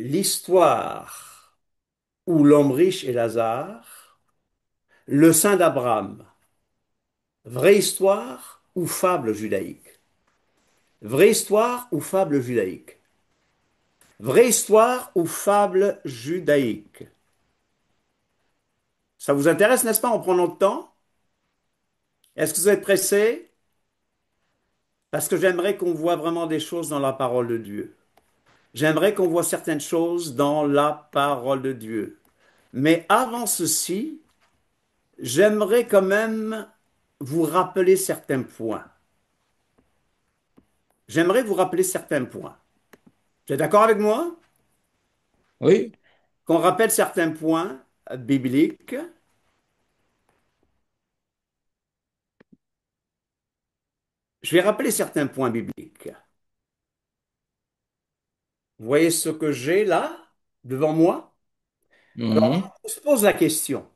l'histoire où l'homme riche et Lazare, le sein d'Abraham, vraie histoire ou fable judaïque? Vraie histoire ou fable judaïque? Vraie histoire ou fable judaïque? Ça vous intéresse, n'est-ce pas, en prenant le temps? Est-ce que vous êtes pressé? Parce que j'aimerais qu'on voit vraiment des choses dans la parole de Dieu. J'aimerais qu'on voit certaines choses dans la parole de Dieu. Mais avant ceci, j'aimerais quand même vous rappeler certains points. J'aimerais vous rappeler certains points. Vous êtes d'accord avec moi? Oui. Qu'on rappelle certains points bibliques. Je vais rappeler certains points bibliques. Vous voyez ce que j'ai là, devant moi? Mhm. Alors, on se pose la question.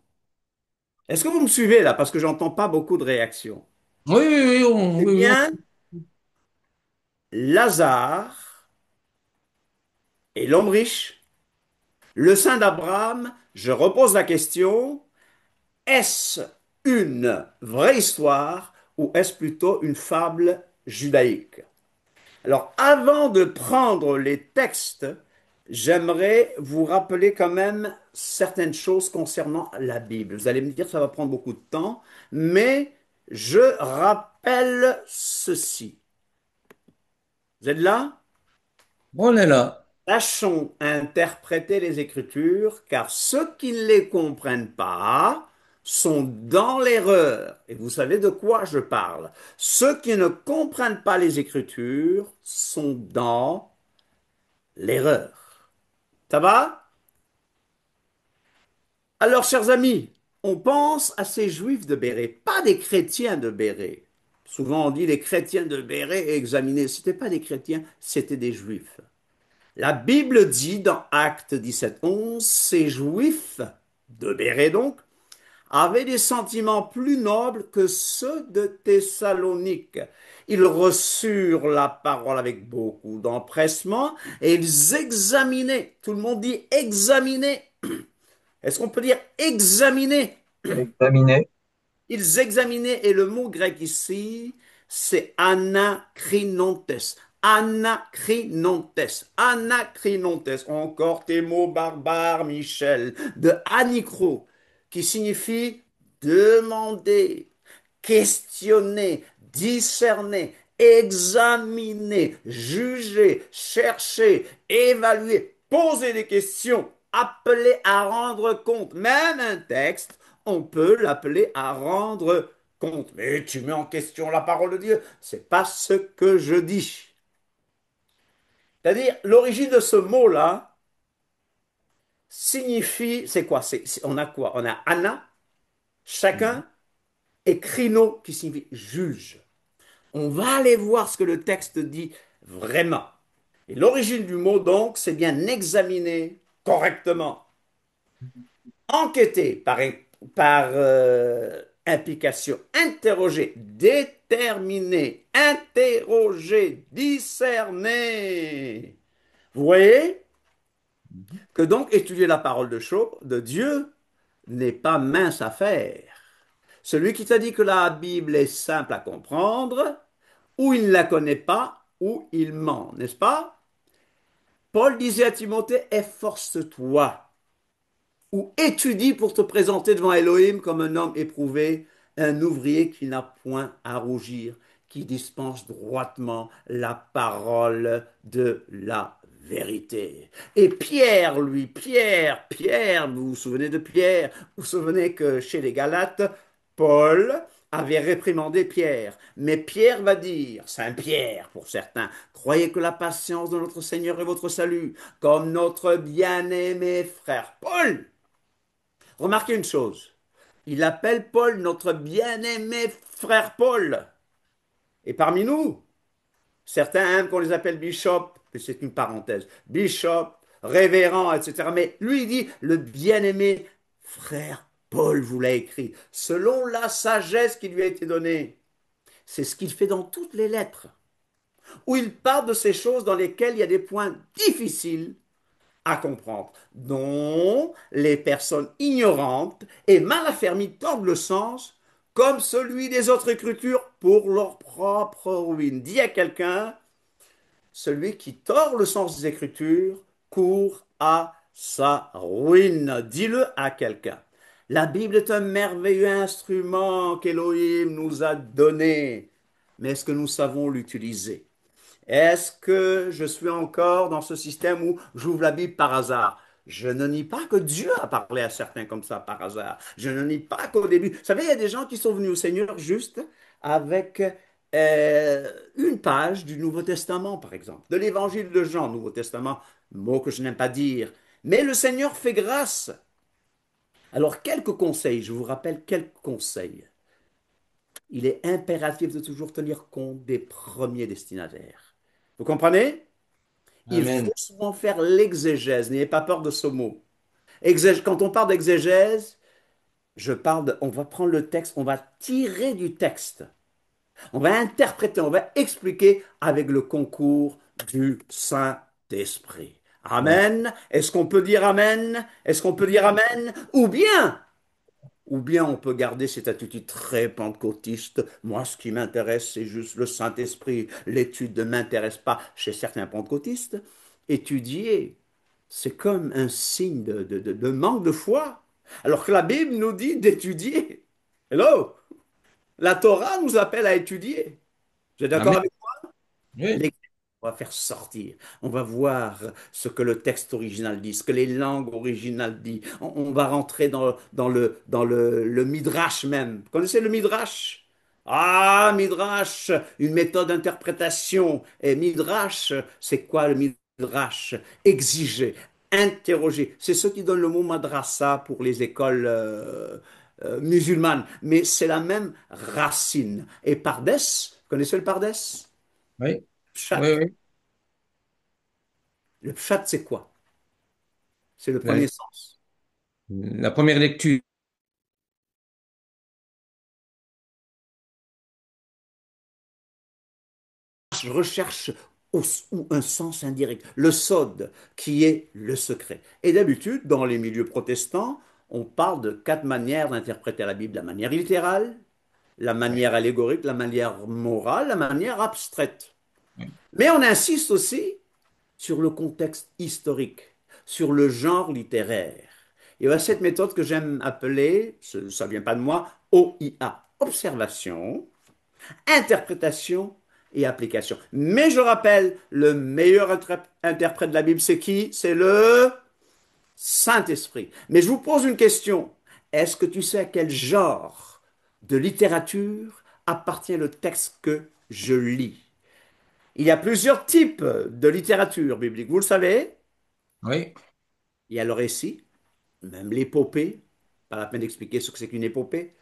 Est-ce que vous me suivez là? Parce que j'entends pas beaucoup de réactions. Oui, oui, oui, Eh oui, oui. bien, Lazare et l'homme riche, le sein d'Abraham, je repose la question, est-ce une vraie histoire ou est-ce plutôt une fable judaïque? Alors, avant de prendre les textes, j'aimerais vous rappeler quand même certaines choses concernant la Bible. Vous allez me dire que ça va prendre beaucoup de temps, mais je rappelle ceci. Vous êtes là? On est là. Sachons interpréter les Écritures, car ceux qui ne les comprennent pas sont dans l'erreur. Et vous savez de quoi je parle. Ceux qui ne comprennent pas les Écritures sont dans l'erreur. Ça va? Alors, chers amis, on pense à ces juifs de Béret, pas des chrétiens de Béret. Souvent, on dit les chrétiens de Béret examinés. Ce n'étaient pas des chrétiens, c'était des juifs. La Bible dit dans Actes 17, 11, ces juifs de Béret donc avaient des sentiments plus nobles que ceux de Thessalonique. Ils reçurent la parole avec beaucoup d'empressement et ils examinaient. Tout le monde dit examiner. Est-ce qu'on peut dire examiner? Examiner. Ils examinaient, et le mot grec ici, c'est anakrinontes. Anakrinontes. Anakrinontes. Encore tes mots barbares, Michel. De anikro, qui signifie demander, questionner, discerner, examiner, juger, chercher, évaluer, poser des questions, appeler à rendre compte. Même un texte, on peut l'appeler à rendre compte. Mais tu mets en question la parole de Dieu. C'est pas ce que je dis. C'est-à-dire, l'origine de ce mot-là signifie, c'est quoi? On a quoi? On a Anna, chacun, et Crino, qui signifie juge. On va aller voir ce que le texte dit vraiment. Et l'origine du mot, donc, c'est bien examiner correctement, enquêter par implication, interroger, déterminer, interroger, discerner. Vous voyez que donc étudier la parole de Dieu n'est pas mince affaire. Celui qui t'a dit que la Bible est simple à comprendre, ou il ne la connaît pas, ou il ment, n'est-ce pas? Paul disait à Timothée, efforce-toi, ou étudie pour te présenter devant Elohim comme un homme éprouvé, un ouvrier qui n'a point à rougir, qui dispense droitement la parole de la vérité. Et Pierre, lui, Pierre, vous vous souvenez de Pierre? Vous vous souvenez que chez les Galates, Paul avait réprimandé Pierre. Mais Pierre va dire, Saint Pierre pour certains, croyez que la patience de notre Seigneur est votre salut, comme notre bien-aimé frère Paul. Remarquez une chose, il appelle Paul notre bien-aimé frère Paul. Et parmi nous, certains aiment qu'on les appelle bishop, mais c'est une parenthèse, bishop, révérend, etc. Mais lui, il dit, le bien-aimé frère Paul vous l'a écrit, selon la sagesse qui lui a été donnée. C'est ce qu'il fait dans toutes les lettres, où il parle de ces choses dans lesquelles il y a des points difficiles, à comprendre, dont les personnes ignorantes et mal affermies tordent le sens, comme celui des autres écritures, pour leur propre ruine. Dis à quelqu'un, celui qui tord le sens des Écritures court à sa ruine. Dis-le à quelqu'un. La Bible est un merveilleux instrument qu'Élohim nous a donné. Mais est-ce que nous savons l'utiliser? Est-ce que je suis encore dans ce système où j'ouvre la Bible par hasard? Je ne nie pas que Dieu a parlé à certains comme ça par hasard. Je ne nie pas qu'au début. Vous savez, il y a des gens qui sont venus au Seigneur juste avec une page du Nouveau Testament, par exemple, de l'Évangile de Jean, Nouveau Testament, mot que je n'aime pas dire. Mais le Seigneur fait grâce. Alors, quelques conseils, je vous rappelle quelques conseils. Il est impératif de toujours tenir compte des premiers destinataires. Vous comprenez? Il faut Amen. souvent faire l'exégèse. N'ayez pas peur de ce mot. Quand on parle d'exégèse, on va prendre le texte, on va tirer du texte, on va interpréter, on va expliquer avec le concours du Saint-Esprit. Ouais. Amen. Est-ce qu'on peut dire Amen? Est-ce qu'on peut dire Amen? Ou bien on peut garder cette attitude très pentecôtiste. Moi, ce qui m'intéresse, c'est juste le Saint-Esprit. L'étude ne m'intéresse pas chez certains pentecôtistes. Étudier, c'est comme un signe de manque de foi. Alors que la Bible nous dit d'étudier. Hello? La Torah nous appelle à étudier. Vous êtes d'accord Amen. avec Oui. moi? On va faire sortir. On va voir ce que le texte original dit, ce que les langues originales disent. On va rentrer dans le midrash même. Vous connaissez le midrash? Ah, midrash, une méthode d'interprétation. Et midrash, c'est quoi le midrash? Exiger, interroger. C'est ce qui donne le mot madrasa pour les écoles musulmanes. Mais c'est la même racine. Et pardes, vous connaissez le pardes? Oui. Oui, Pshat. oui. Le pshat, c'est quoi? C'est le La, premier sens. la première lecture. Je recherche ou un sens indirect, le sod, qui est le secret. Et d'habitude, dans les milieux protestants, on parle de quatre manières d'interpréter la Bible, la manière littérale, la Oui. manière allégorique, la manière morale, la manière abstraite. Oui. Mais on insiste aussi sur le contexte historique, sur le genre littéraire. Il y a cette méthode que j'aime appeler, ça ne vient pas de moi, OIA, observation, interprétation et application. Mais je rappelle, le meilleur interprète de la Bible, c'est qui? C'est le Saint-Esprit. Mais je vous pose une question. Est-ce que tu sais à quel genre de littérature appartient le texte que je lis? Il y a plusieurs types de littérature biblique. Vous le savez? Oui. Il y a le récit, même l'épopée. Pas la peine d'expliquer ce que c'est qu'une épopée.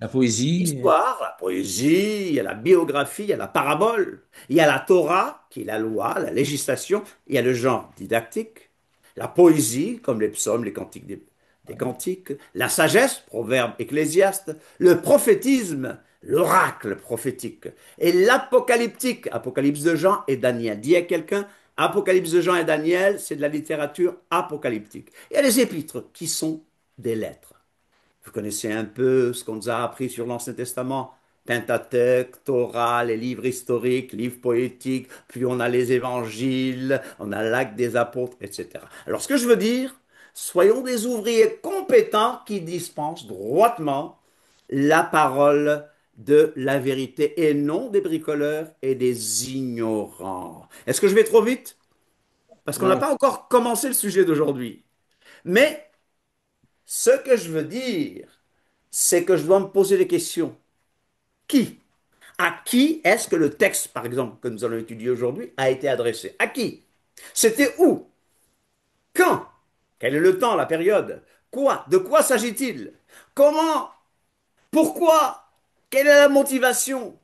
La poésie. L'histoire, la poésie, il y a la biographie, il y a la parabole, il y a la Torah, qui est la loi, la législation, il y a le genre didactique, la poésie, comme les psaumes, les cantiques des cantiques, la sagesse, proverbes, ecclésiastes, le prophétisme, l'oracle prophétique, et l'apocalyptique, Apocalypse de Jean et Daniel. Dis à quelqu'un, Apocalypse de Jean et Daniel, c'est de la littérature apocalyptique. Il y a les épîtres, qui sont des lettres. Vous connaissez un peu ce qu'on nous a appris sur l'Ancien Testament, Pentateuque, Torah, les livres historiques, livres poétiques, puis on a les évangiles, on a l'acte des apôtres, etc. Alors ce que je veux dire, soyons des ouvriers compétents qui dispensent droitement la parole de la vérité et non des bricoleurs et des ignorants. Est-ce que je vais trop vite? Parce qu'on n'a Non. pas encore commencé le sujet d'aujourd'hui. Mais ce que je veux dire, c'est que je dois me poser des questions. Qui? À qui est-ce que le texte, par exemple, que nous allons étudier aujourd'hui, a été adressé? À qui? C'était où? Quand? Quel est le temps, la période? Quoi? De quoi s'agit-il? Comment? Pourquoi? Quelle est la motivation?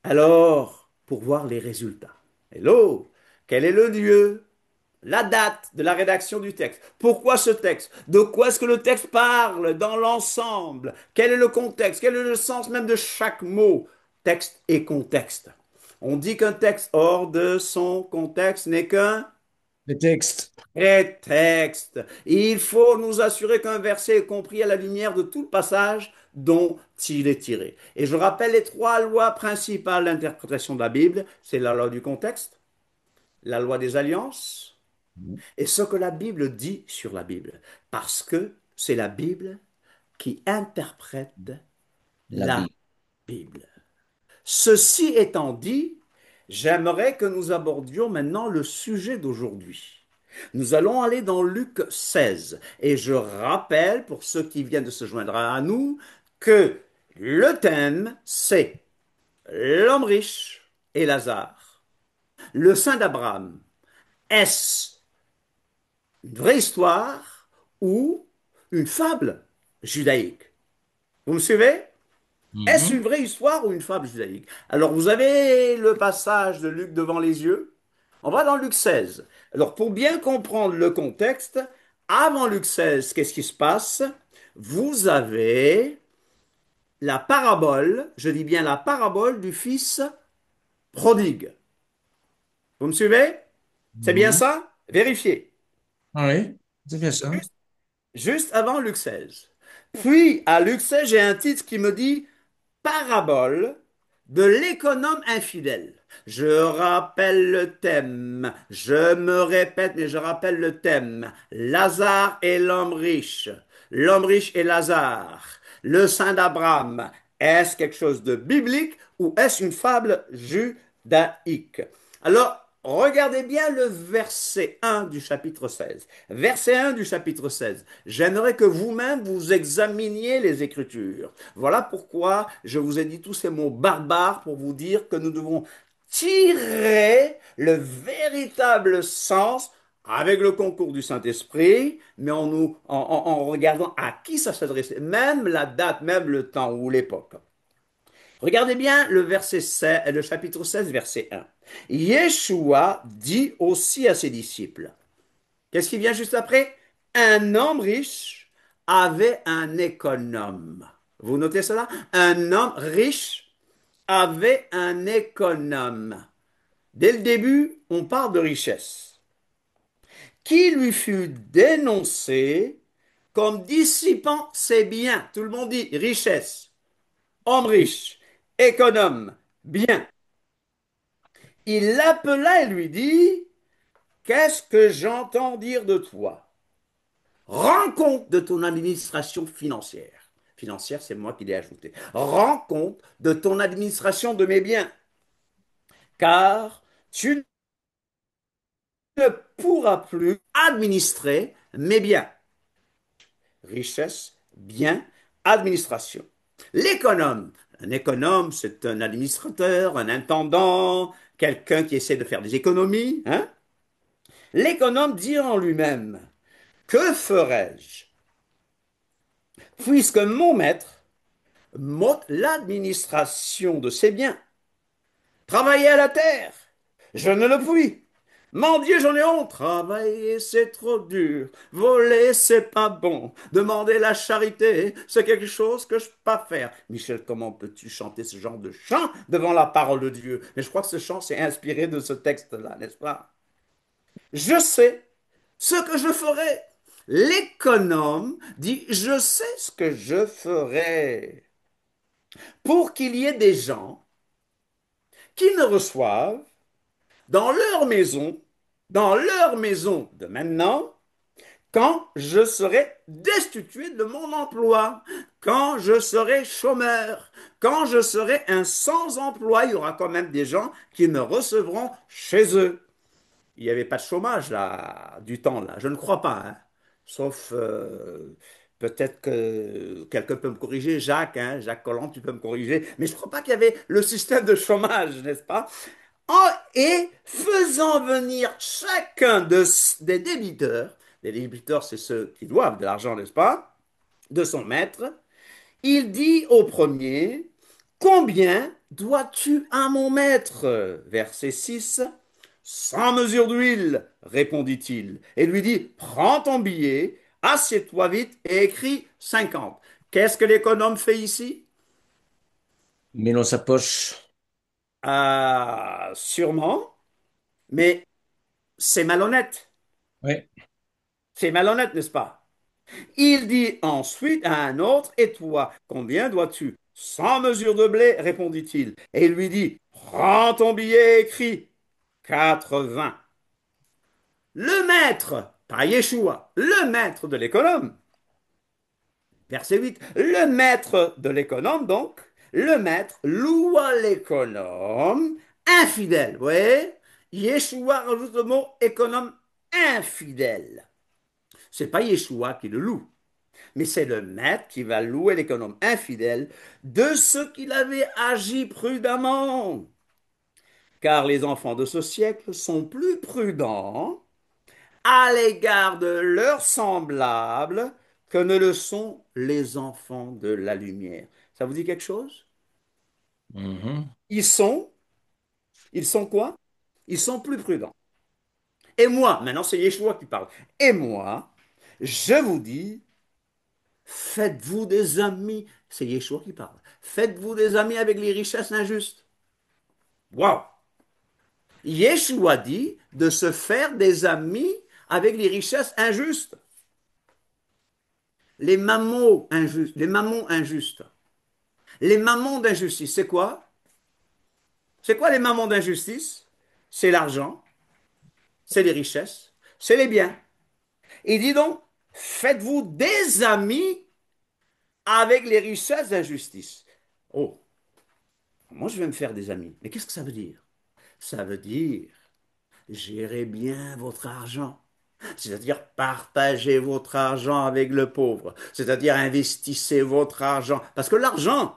Alors, pour voir les résultats. Hello? Quel est le lieu? La date de la rédaction du texte. Pourquoi ce texte? De quoi est-ce que le texte parle dans l'ensemble? Quel est le contexte? Quel est le sens même de chaque mot? Texte et contexte. On dit qu'un texte hors de son contexte n'est qu'un Les textes. Prétexte. Il faut nous assurer qu'un verset est compris à la lumière de tout le passage dont il est tiré. Et je rappelle les trois lois principales d'interprétation de la Bible. C'est la loi du contexte, la loi des alliances et ce que la Bible dit sur la Bible. Parce que c'est la Bible qui interprète La la Bible. Bible. Ceci étant dit, j'aimerais que nous abordions maintenant le sujet d'aujourd'hui. Nous allons aller dans Luc 16 et je rappelle pour ceux qui viennent de se joindre à nous que le thème c'est l'homme riche et Lazare. Le sein d'Abraham, est-ce une vraie histoire ou une fable judaïque? Vous me suivez? Est-ce une Mhm. vraie histoire ou une fable judaïque? Alors, vous avez le passage de Luc devant les yeux. On va dans Luc 16. Alors, pour bien comprendre le contexte, avant Luc 16, qu'est-ce qui se passe? Vous avez la parabole, je dis bien la parabole du fils prodigue. Vous me suivez? C'est bien Mhm. ça? Vérifiez. Ah oui, c'est bien ça. Juste, juste avant Luc 16. Puis, à Luc 16, j'ai un titre qui me dit parabole de l'économe infidèle. Je rappelle le thème, je me répète, mais je rappelle le thème. Lazare et l'homme riche. L'homme riche et Lazare. Le sein d'Abraham. Est-ce quelque chose de biblique ou est-ce une fable judaïque? Alors, regardez bien le verset 1 du chapitre 16. Verset 1 du chapitre 16. J'aimerais que vous-même vous examiniez les Écritures. Voilà pourquoi je vous ai dit tous ces mots barbares pour vous dire que nous devons tirer le véritable sens avec le concours du Saint-Esprit, mais en regardant à qui ça s'adressait, même la date, même le temps ou l'époque. Regardez bien le chapitre 16, verset 1. Yeshua dit aussi à ses disciples, qu'est-ce qui vient juste après? Un homme riche avait un économe. Vous notez cela? Un homme riche avait un économe. Dès le début, on parle de richesse, qui lui fut dénoncé comme dissipant ses biens. Tout le monde dit richesse, homme riche, économe, bien. Il l'appela et lui dit, qu'est-ce que j'entends dire de toi? Rends compte de ton administration financière. Financière, c'est moi qui l'ai ajouté. Rends compte de ton administration de mes biens, car tu ne pourras plus administrer mes biens. Richesse, biens, administration. L'économe. Un économe, c'est un administrateur, un intendant, quelqu'un qui essaie de faire des économies. Hein. L'économe dit en lui-même, que ferais-je puisque mon maître m'ôte l'administration de ses biens? Travailler à la terre, je ne le puis. Mon Dieu, j'en ai honte. Travailler, c'est trop dur. Voler, c'est pas bon. Demander la charité, c'est quelque chose que je peux pas faire. Michel, comment peux-tu chanter ce genre de chant devant la parole de Dieu? Mais je crois que ce chant s'est inspiré de ce texte-là, n'est-ce pas? Je sais ce que je ferai. L'économe dit, je sais ce que je ferai pour qu'il y ait des gens qui ne reçoivent dans dans leur maison de maintenant, quand je serai destitué de mon emploi, quand je serai chômeur, quand je serai un sans-emploi, il y aura quand même des gens qui me recevront chez eux. Il n'y avait pas de chômage là, du temps là, je ne crois pas, hein. Sauf peut-être que quelqu'un peut me corriger, Jacques, hein, Jacques Collant, tu peux me corriger, mais je ne crois pas qu'il y avait le système de chômage, n'est-ce pas? Et faisant venir chacun des débiteurs, c'est ceux qui doivent de l'argent, n'est-ce pas, de son maître, il dit au premier, combien dois-tu à mon maître? Verset 6. Sans mesure d'huile, répondit-il, et lui dit, prends ton billet, assieds-toi vite et écris 50. Qu'est-ce que l'économe fait ici? Mais dans sa poche. Sûrement, mais c'est malhonnête. Oui. C'est malhonnête, n'est-ce pas? Il dit ensuite à un autre, et toi, combien dois-tu? 100 mesures de blé, répondit-il. Et il lui dit, prends ton billet et écris 80. Le maître, pas Yeshua, le maître de l'économe, verset 8, le maître de l'économe, donc, le maître loua l'économe infidèle. Vous voyez? Yeshua rajoute le mot économe infidèle. C'est pas Yeshua qui le loue, mais c'est le maître qui va louer l'économe infidèle de ce qu'il avait agi prudemment. Car les enfants de ce siècle sont plus prudents à l'égard de leurs semblables que ne le sont les enfants de la lumière. Ça vous dit quelque chose? Mhm. Ils sont, ils sont quoi? Ils sont plus prudents. Et moi, maintenant c'est Yeshua qui parle. Et moi, je vous dis, faites-vous des amis. C'est Yeshua qui parle. Faites-vous des amis avec les richesses injustes. Waouh! Yeshua dit de se faire des amis avec les richesses injustes. Les mammons injustes, les mammons injustes. Les mammons d'injustice, c'est quoi? C'est quoi les mammons d'injustice? C'est l'argent, c'est les richesses, c'est les biens. Il dit donc, faites-vous des amis avec les richesses d'injustice. Oh, moi je vais me faire des amis. Mais qu'est-ce que ça veut dire? Ça veut dire, gérez bien votre argent. C'est-à-dire partagez votre argent avec le pauvre. C'est-à-dire investissez votre argent. Parce que l'argent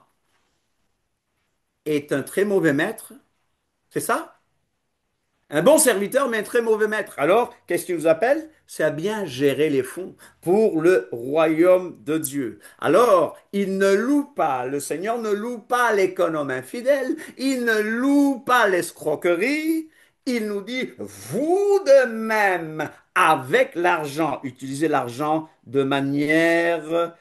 est un très mauvais maître. C'est ça? Un bon serviteur, mais un très mauvais maître. Alors, qu'est-ce qu'il nous appelle? C'est à bien gérer les fonds pour le royaume de Dieu. Alors, il ne loue pas, le Seigneur ne loue pas l'économe infidèle, il ne loue pas l'escroquerie, il nous dit, vous de même, avec l'argent, utilisez l'argent de manière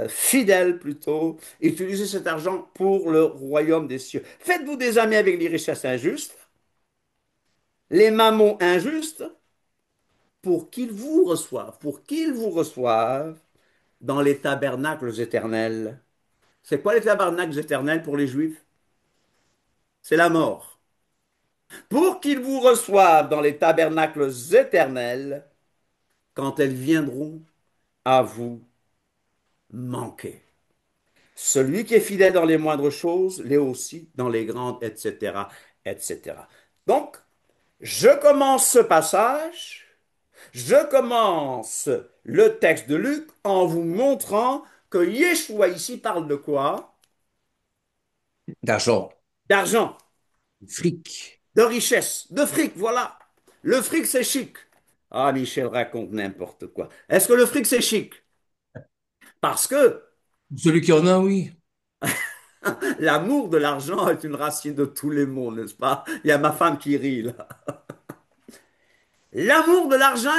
fidèle plutôt, utilisez cet argent pour le royaume des cieux. Faites-vous des amis avec les richesses injustes, les mammons injustes, pour qu'ils vous reçoivent dans les tabernacles éternels. C'est quoi les tabernacles éternels pour les Juifs? C'est la mort. Pour qu'ils vous reçoivent dans les tabernacles éternels quand elles viendront à vous manquer. Celui qui est fidèle dans les moindres choses l'est aussi dans les grandes, etc., etc. Donc, je commence ce passage. Je commence le texte de Luc en vous montrant que Yeshua ici parle de quoi? D'argent. D'argent, Fric. de richesse, de fric, voilà. Le fric, c'est chic. Ah, Michel raconte n'importe quoi. Est-ce que le fric, c'est chic? Parce que Celui qui en a, oui. l'amour de l'argent est une racine de tous les maux, n'est-ce pas? Il y a ma femme qui rit, là. L'amour de l'argent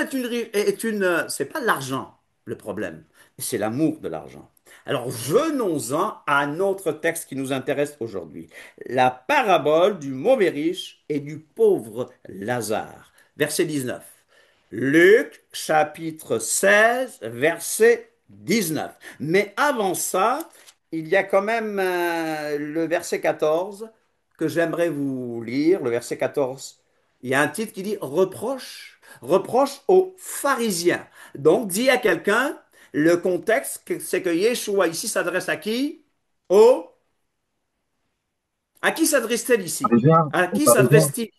c'est pas l'argent le problème, c'est l'amour de l'argent. Alors venons-en à notre texte qui nous intéresse aujourd'hui, la parabole du mauvais riche et du pauvre Lazare. Verset 19. Luc chapitre 16, verset 19. Mais avant ça, il y a quand même le verset 14 que j'aimerais vous lire, le verset 14. Il y a un titre qui dit reproche, reproche aux pharisiens. Donc, dit à quelqu'un, le contexte, c'est que Yeshua ici s'adresse à qui? Aux. À qui s'adresse-t-il ici? Parisien, À aux qui Parisiens. s'adresse-t-il?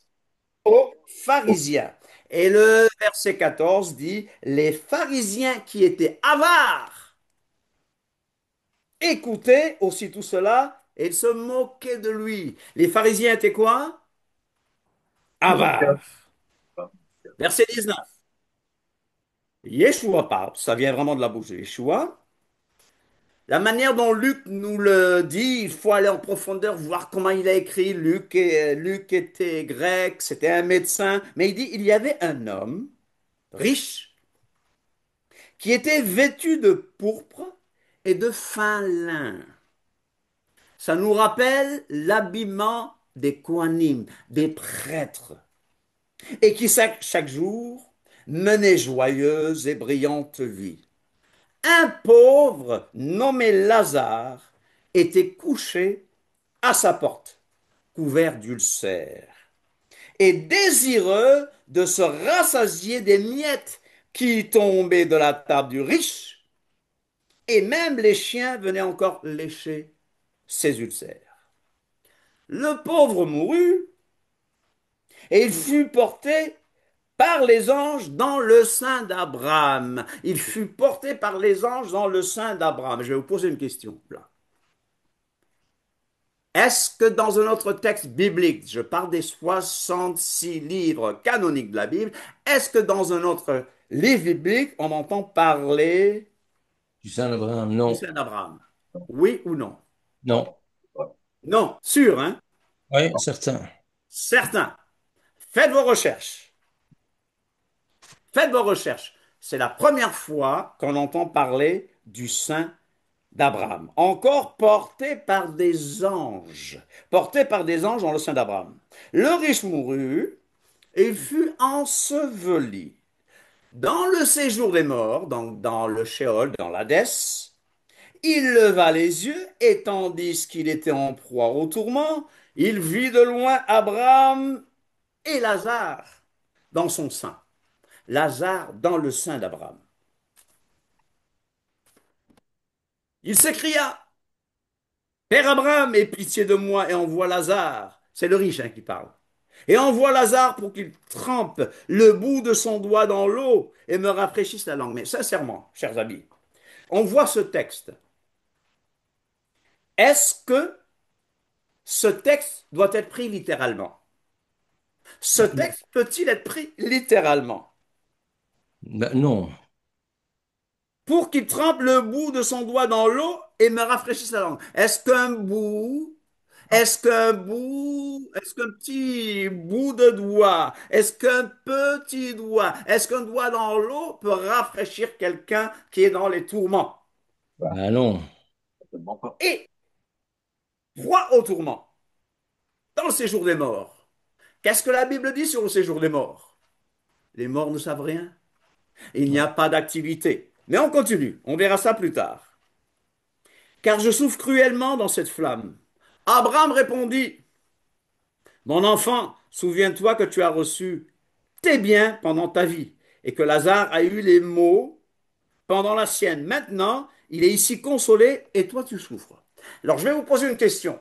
Aux Aux- pharisiens. Et le verset 14 dit, les pharisiens qui étaient avares écoutaient aussi tout cela et ils se moquaient de lui. Les pharisiens étaient quoi? Mendiants. Avares. Verset 19. Yeshua parle, ça vient vraiment de la bouche de Yeshua. La manière dont Luc nous le dit, il faut aller en profondeur, voir comment il a écrit. Luc était grec, c'était un médecin, mais il dit, il y avait un homme riche qui était vêtu de pourpre et de fin lin. Ça nous rappelle l'habillement des kohanim, des prêtres, et qui chaque jour menait joyeuse et brillante vie. Un pauvre nommé Lazare était couché à sa porte, couvert d'ulcères, et désireux de se rassasier des miettes qui tombaient de la table du riche, et même les chiens venaient encore lécher ses ulcères. Le pauvre mourut, et il fut porté par les anges dans le sein d'Abraham. Il fut porté par les anges dans le sein d'Abraham. Je vais vous poser une question là. Est-ce que dans un autre texte biblique, je parle des 66 livres canoniques de la Bible, est-ce que dans un autre livre biblique, on entend parler Du Saint-Abraham, du non. sein d'Abraham? Oui ou non? Non. Non, sûr, hein? Oui, certain. Certain. Faites vos recherches. Faites vos recherches. C'est la première fois qu'on entend parler du sein d'Abraham. Encore porté par des anges. Porté par des anges dans le sein d'Abraham. Le riche mourut et il fut enseveli. Dans le séjour des morts, donc dans le Sheol, dans l'Hadès, il leva les yeux et tandis qu'il était en proie au tourment, il vit de loin Abraham et Lazare dans son sein. Lazare dans le sein d'Abraham. Il s'écria, Père Abraham, aie pitié de moi et envoie Lazare. C'est le riche hein, qui parle. Et envoie Lazare pour qu'il trempe le bout de son doigt dans l'eau et me rafraîchisse la langue. Mais sincèrement, chers amis, on voit ce texte. Est-ce que ce texte doit être pris littéralement? Ce texte peut-il être pris littéralement? Ben, non. Pour qu'il trempe le bout de son doigt dans l'eau et me rafraîchisse la langue. Est-ce qu'un petit bout de doigt, est-ce qu'un petit doigt, est-ce qu'un doigt dans l'eau peut rafraîchir quelqu'un qui est dans les tourments? Ben, non. Et, roi au tourment, dans le séjour des morts, qu'est-ce que la Bible dit sur le séjour des morts? Les morts ne savent rien. Il n'y a pas d'activité. Mais on continue, on verra ça plus tard. Car je souffre cruellement dans cette flamme. Abraham répondit, Mon enfant, souviens-toi que tu as reçu tes biens pendant ta vie et que Lazare a eu les maux pendant la sienne. Maintenant, il est ici consolé et toi tu souffres. Alors je vais vous poser une question.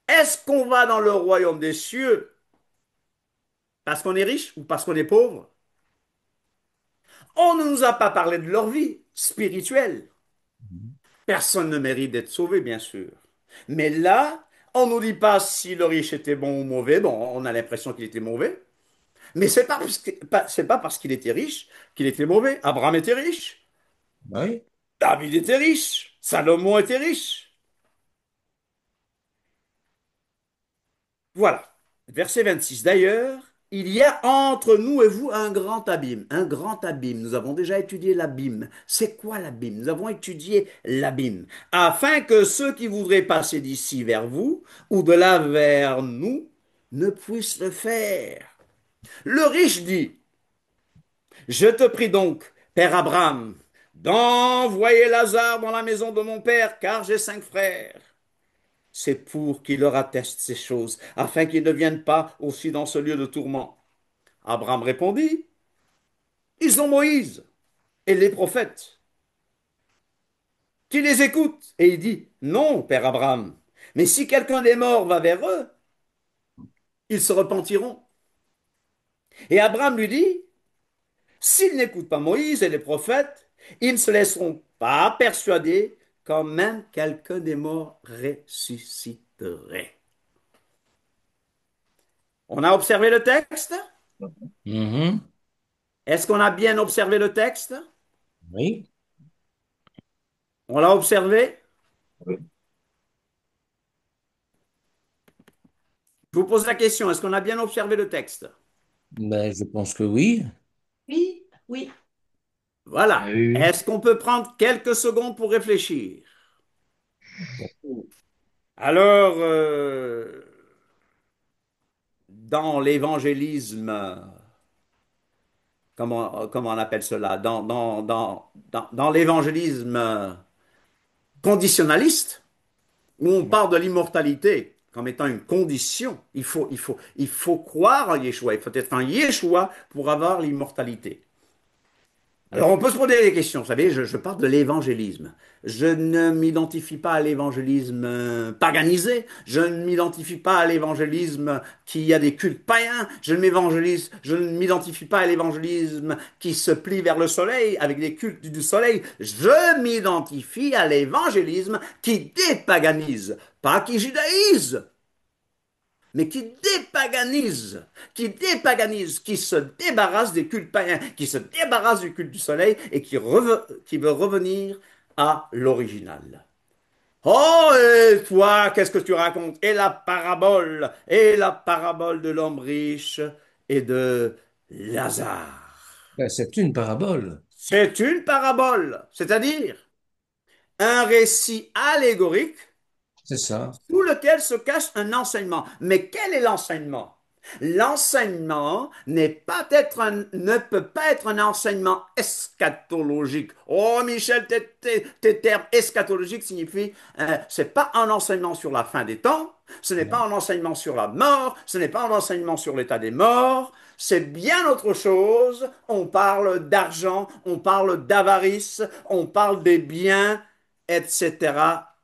Est-ce qu'on va dans le royaume des cieux parce qu'on est riche ou parce qu'on est pauvre? On ne nous a pas parlé de leur vie spirituelle. Personne ne mérite d'être sauvé, bien sûr. Mais là, on ne nous dit pas si le riche était bon ou mauvais. Bon, on a l'impression qu'il était mauvais. Mais c'est pas parce qu'il était riche qu'il était mauvais. Abraham était riche. Oui. David était riche. Salomon était riche. Voilà. Verset 26. D'ailleurs, il y a entre nous et vous un grand abîme. Un grand abîme. Nous avons déjà étudié l'abîme. C'est quoi l'abîme? Nous avons étudié l'abîme. Afin que ceux qui voudraient passer d'ici vers vous ou de là vers nous ne puissent le faire. Le riche dit, Je te prie donc, Père Abraham, d'envoyer Lazare dans la maison de mon père, car j'ai 5 frères. C'est pour qu'il leur atteste ces choses, afin qu'ils ne viennent pas aussi dans ce lieu de tourment. Abraham répondit, Ils ont Moïse et les prophètes, qui les écoutent. Et il dit, Non, Père Abraham, mais si quelqu'un des morts va vers eux, ils se repentiront. Et Abraham lui dit, S'ils n'écoutent pas Moïse et les prophètes, ils ne se laisseront pas persuader quand même quelqu'un des morts ressusciterait. On a observé le texte? Mhm. Est-ce qu'on a bien observé le texte? Oui. On l'a observé? Je vous pose la question, est-ce qu'on a bien observé le texte? Ben, je pense que oui. Oui, oui. Voilà. Oui, oui. Est-ce qu'on peut prendre quelques secondes pour réfléchir? Alors, dans l'évangélisme comment on appelle cela, dans l'évangélisme conditionnaliste, où on parle de l'immortalité comme étant une condition. Il faut croire en Yeshua. Il faut être un Yeshua pour avoir l'immortalité. Alors on peut se poser des questions, vous savez, je parle de l'évangélisme. Je ne m'identifie pas à l'évangélisme paganisé, je ne m'identifie pas à l'évangélisme qui a des cultes païens, je ne m'identifie pas à l'évangélisme qui se plie vers le soleil avec des cultes du soleil. Je m'identifie à l'évangélisme qui dépaganise, pas qui judaïse, mais qui se débarrasse des cultes païens, qui se débarrasse du culte du soleil et qui veut revenir à l'original. Oh, et toi, qu'est-ce que tu racontes? Et la parabole de l'homme riche et de Lazare. Ben, c'est une parabole. C'est une parabole, c'est-à-dire un récit allégorique C'est ça. sous lequel se cache un enseignement. Mais quel est l'enseignement? L'enseignement ne peut pas être un enseignement eschatologique. Oh, Michel, tes termes eschatologiques signifient, c'est pas un enseignement sur la fin des temps, ce n'est pas un enseignement sur la mort, ce n'est pas un enseignement sur l'état des morts, c'est bien autre chose. On parle d'argent, on parle d'avarice, on parle des biens, etc.,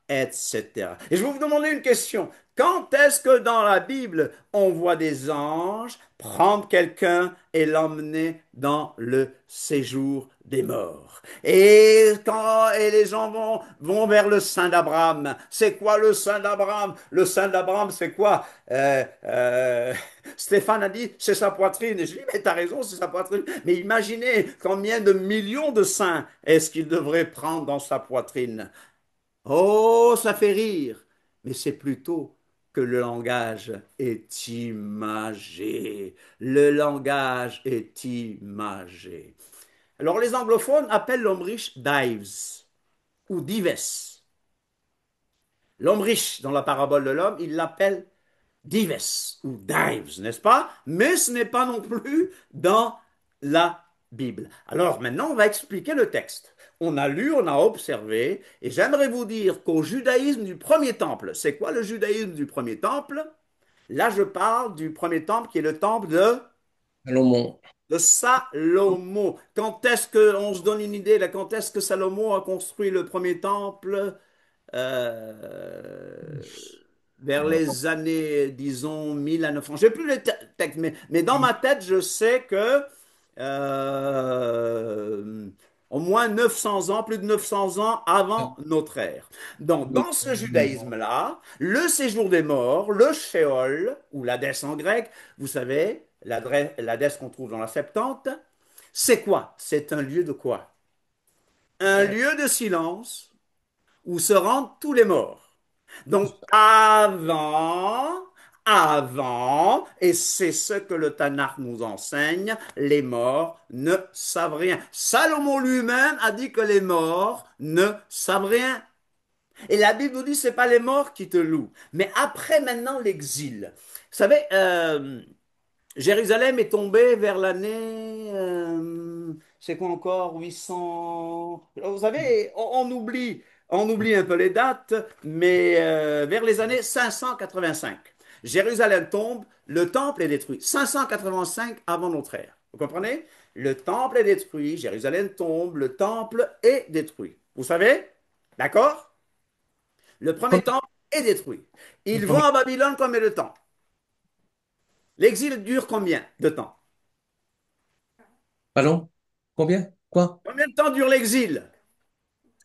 etc. Et je vais vous demander une question. Quand est-ce que dans la Bible, on voit des anges prendre quelqu'un et l'emmener dans le séjour des morts? Et les gens vont vers le sein d'Abraham. C'est quoi le sein d'Abraham? Le sein d'Abraham, c'est quoi? Stéphane a dit, c'est sa poitrine. Et je dis, mais t'as raison, c'est sa poitrine. Mais imaginez combien de millions de seins est-ce qu'il devrait prendre dans sa poitrine? Oh, ça fait rire, mais c'est plutôt que le langage est imagé. Le langage est imagé. Alors les anglophones appellent l'homme riche Dives ou Dives. L'homme riche dans la parabole de l'homme, il l'appelle Dives ou Dives, n'est-ce pas? Mais ce n'est pas non plus dans la Bible. Alors maintenant, on va expliquer le texte. On a lu, on a observé, et j'aimerais vous dire qu'au judaïsme du premier temple, c'est quoi le judaïsme du premier temple? Là, je parle du premier temple qui est le temple Salomon. de Salomon. Quand est-ce qu'on se donne une idée là, quand est-ce que Salomon a construit le premier temple? Euh, Vers les années, disons, 1000 à 900. Je n'ai plus les textes, mais dans ma tête, je sais que euh, au moins 900 ans, plus de 900 ans avant notre ère. Donc, dans ce judaïsme-là, le séjour des morts, le Sheol, ou l'Hadès en grec, vous savez, l'Hadès qu'on trouve dans la Septante, c'est quoi? C'est un lieu de quoi? Un lieu de silence où se rendent tous les morts. Donc et c'est ce que le Tanakh nous enseigne, les morts ne savent rien. Salomon lui-même a dit que les morts ne savent rien. Et la Bible nous dit, c'est pas les morts qui te louent. Mais après maintenant l'exil. Vous savez, Jérusalem est tombée vers l'année, c'est quoi encore, 800. Vous savez, on oublie un peu les dates, mais vers les années 585. Jérusalem tombe, le temple est détruit. 585 avant notre ère. Vous comprenez? Le temple est détruit, Jérusalem tombe, le temple est détruit. Vous savez? D'accord? Le premier temple est détruit. Ils vont à Babylone combien de temps? L'exil dure combien de temps? Pardon? Combien? Quoi? Combien de temps dure l'exil?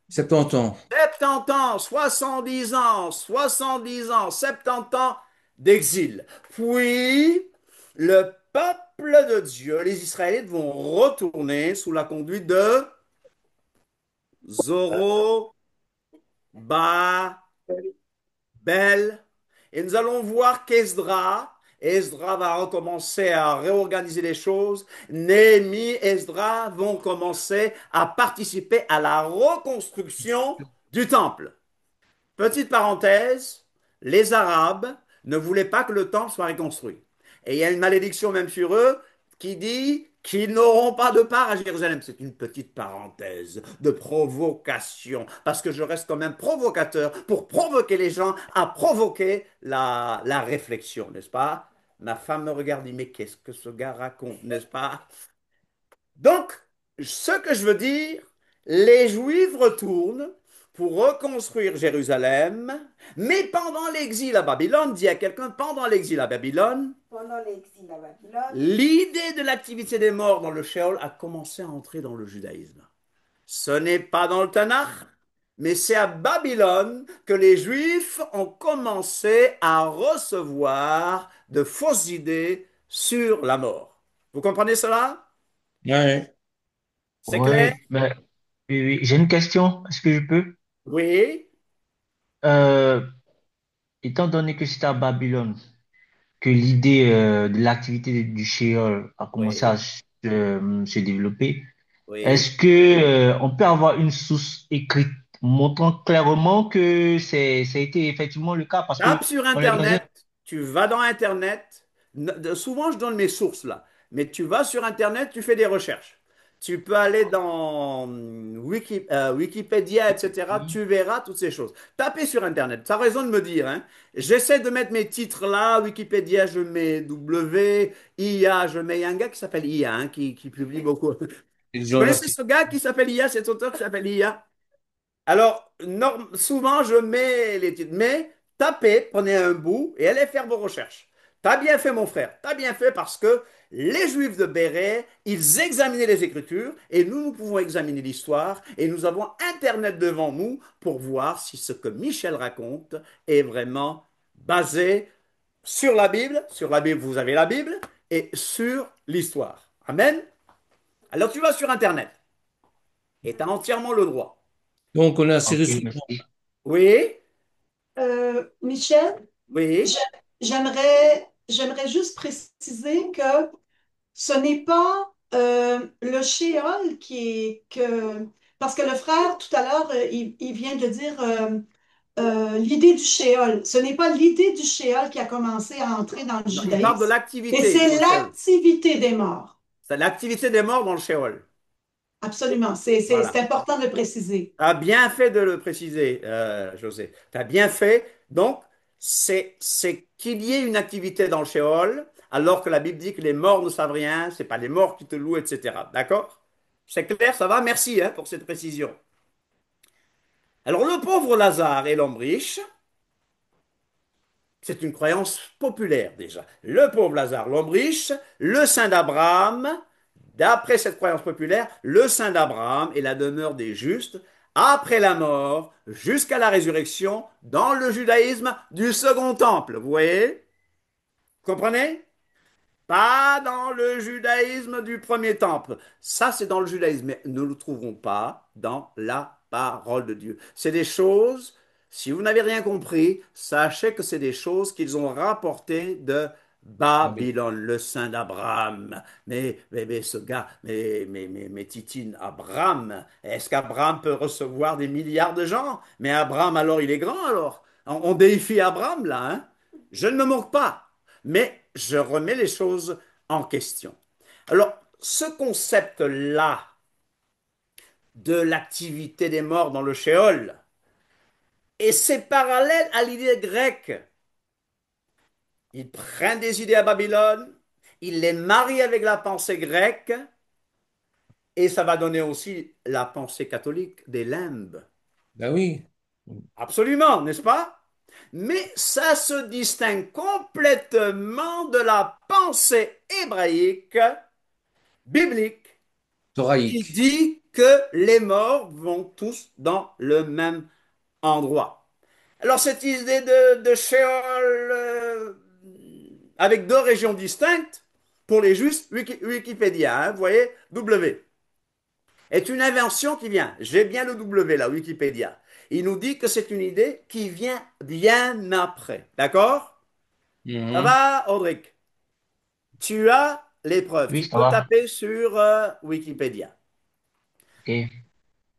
70 ans. 70 ans, 70 ans, 70 ans, 70 ans d'exil. Puis, le peuple de Dieu, les Israélites vont retourner sous la conduite de Zorobabel. Et nous allons voir Esdra va recommencer à réorganiser les choses. Néhémie, Esdra vont commencer à participer à la reconstruction du temple. Petite parenthèse, les Arabes ne voulaient pas que le temple soit reconstruit. Et il y a une malédiction même sur eux. qui dit qu'ils n'auront pas de part à Jérusalem. C'est une petite parenthèse de provocation, parce que je reste quand même provocateur pour provoquer les gens à provoquer la réflexion, n'est-ce pas? Ma femme me regarde et dit, mais qu'est-ce que ce gars raconte, n'est-ce pas? Donc, ce que je veux dire, les Juifs retournent pour reconstruire Jérusalem, mais pendant l'exil à Babylone, dit à quelqu'un, pendant l'exil à Babylone, Pendant l'exil à Babylone, l'idée de l'activité des morts dans le Sheol a commencé à entrer dans le judaïsme. Ce n'est pas dans le Tanakh, mais c'est à Babylone que les Juifs ont commencé à recevoir de fausses idées sur la mort. Vous comprenez cela? Ouais. C'est clair? Ouais, mais oui, oui. J'ai une question. Est-ce que je peux? Oui, Euh, Étant donné que c'est à Babylone que l'idée de l'activité du Sheol a commencé à oui, se développer, oui. est-ce que on peut avoir une source écrite montrant clairement que ça a été effectivement le cas? Parce Tape que sur on est dans un... Internet, tu vas dans Internet. Souvent, je donne mes sources là, mais tu vas sur Internet, tu fais des recherches. Tu peux aller dans Wikipédia, etc. Tu verras toutes ces choses. Tapez sur Internet. Ça a raison de me dire, hein. J'essaie de mettre mes titres là. Wikipédia, je mets W. IA, je mets un gars qui s'appelle IA, hein, qui publie beaucoup. Vous Ils ont connaissez l'article. ce gars qui s'appelle IA, cet auteur qui s'appelle IA? Alors, souvent, je mets les titres, mais tapez, prenez un bout et allez faire vos recherches. T'as bien fait, mon frère. T'as bien fait parce que les Juifs de Béret, ils examinaient les Écritures et nous pouvons examiner l'histoire et nous avons Internet devant nous pour voir si ce que Michel raconte est vraiment basé sur la Bible, vous avez la Bible, et sur l'histoire. Amen. Alors, tu vas sur Internet et tu as entièrement le droit. Donc, on a assez Ok, reçu. merci. Oui, Michel, oui. j'a- j'aimerais juste préciser que ce n'est pas le shéol qui est que parce que le frère tout à l'heure il vient de dire l'idée du shéol. Ce n'est pas l'idée du shéol qui a commencé à entrer dans le Non, il parle de judaïsme, mais l'activité dans c'est le Sheol. l'activité des morts. C'est l'activité des morts dans le Sheol. Absolument, c'est Voilà. important de le préciser. Tu as bien fait de le préciser, José. Tu as bien fait. Donc, c'est qu'il y ait une activité dans le Sheol, alors que la Bible dit que les morts ne savent rien, c'est pas les morts qui te louent, etc. D'accord? C'est clair, ça va? Merci hein, pour cette précision. Alors, le pauvre Lazare et l'homme riche, c'est une croyance populaire déjà. Le pauvre Lazare, l'homme riche, le saint d'Abraham, d'après cette croyance populaire, le saint d'Abraham est la demeure des justes après la mort jusqu'à la résurrection dans le judaïsme du second temple. Vous voyez? Vous comprenez? Pas dans le judaïsme du premier temple. Ça, c'est dans le judaïsme, mais nous ne le trouverons pas dans la parole de Dieu. C'est des choses, si vous n'avez rien compris, sachez que c'est des choses qu'ils ont rapportées de Babylone, le saint d'Abraham. Mais ce gars, mais Titine, Abraham, est-ce qu'Abraham peut recevoir des milliards de gens? Mais Abraham, alors, il est grand, alors. On déifie Abraham, là, hein? Je ne me moque pas. Mais je remets les choses en question. Alors, ce concept-là de l'activité des morts dans le shéol, et c'est parallèle à l'idée grecque. Ils prennent des idées à Babylone, ils les marient avec la pensée grecque, et ça va donner aussi la pensée catholique des limbes. Ben oui. Absolument, n'est-ce pas? Mais ça se distingue complètement de la pensée hébraïque, biblique, qui Thoraïque. dit que les morts vont tous dans le même endroit. Alors cette idée de Sheol avec deux régions distinctes, pour les justes, Wikipédia, hein, vous voyez, W, est une invention qui vient, j'ai bien le W là, Wikipédia. Il nous dit que c'est une idée qui vient bien après. D'accord? Ça Mhm. va, Audric? Tu as les preuves. Oui, Tu ça peux va. taper sur Wikipédia. Ok.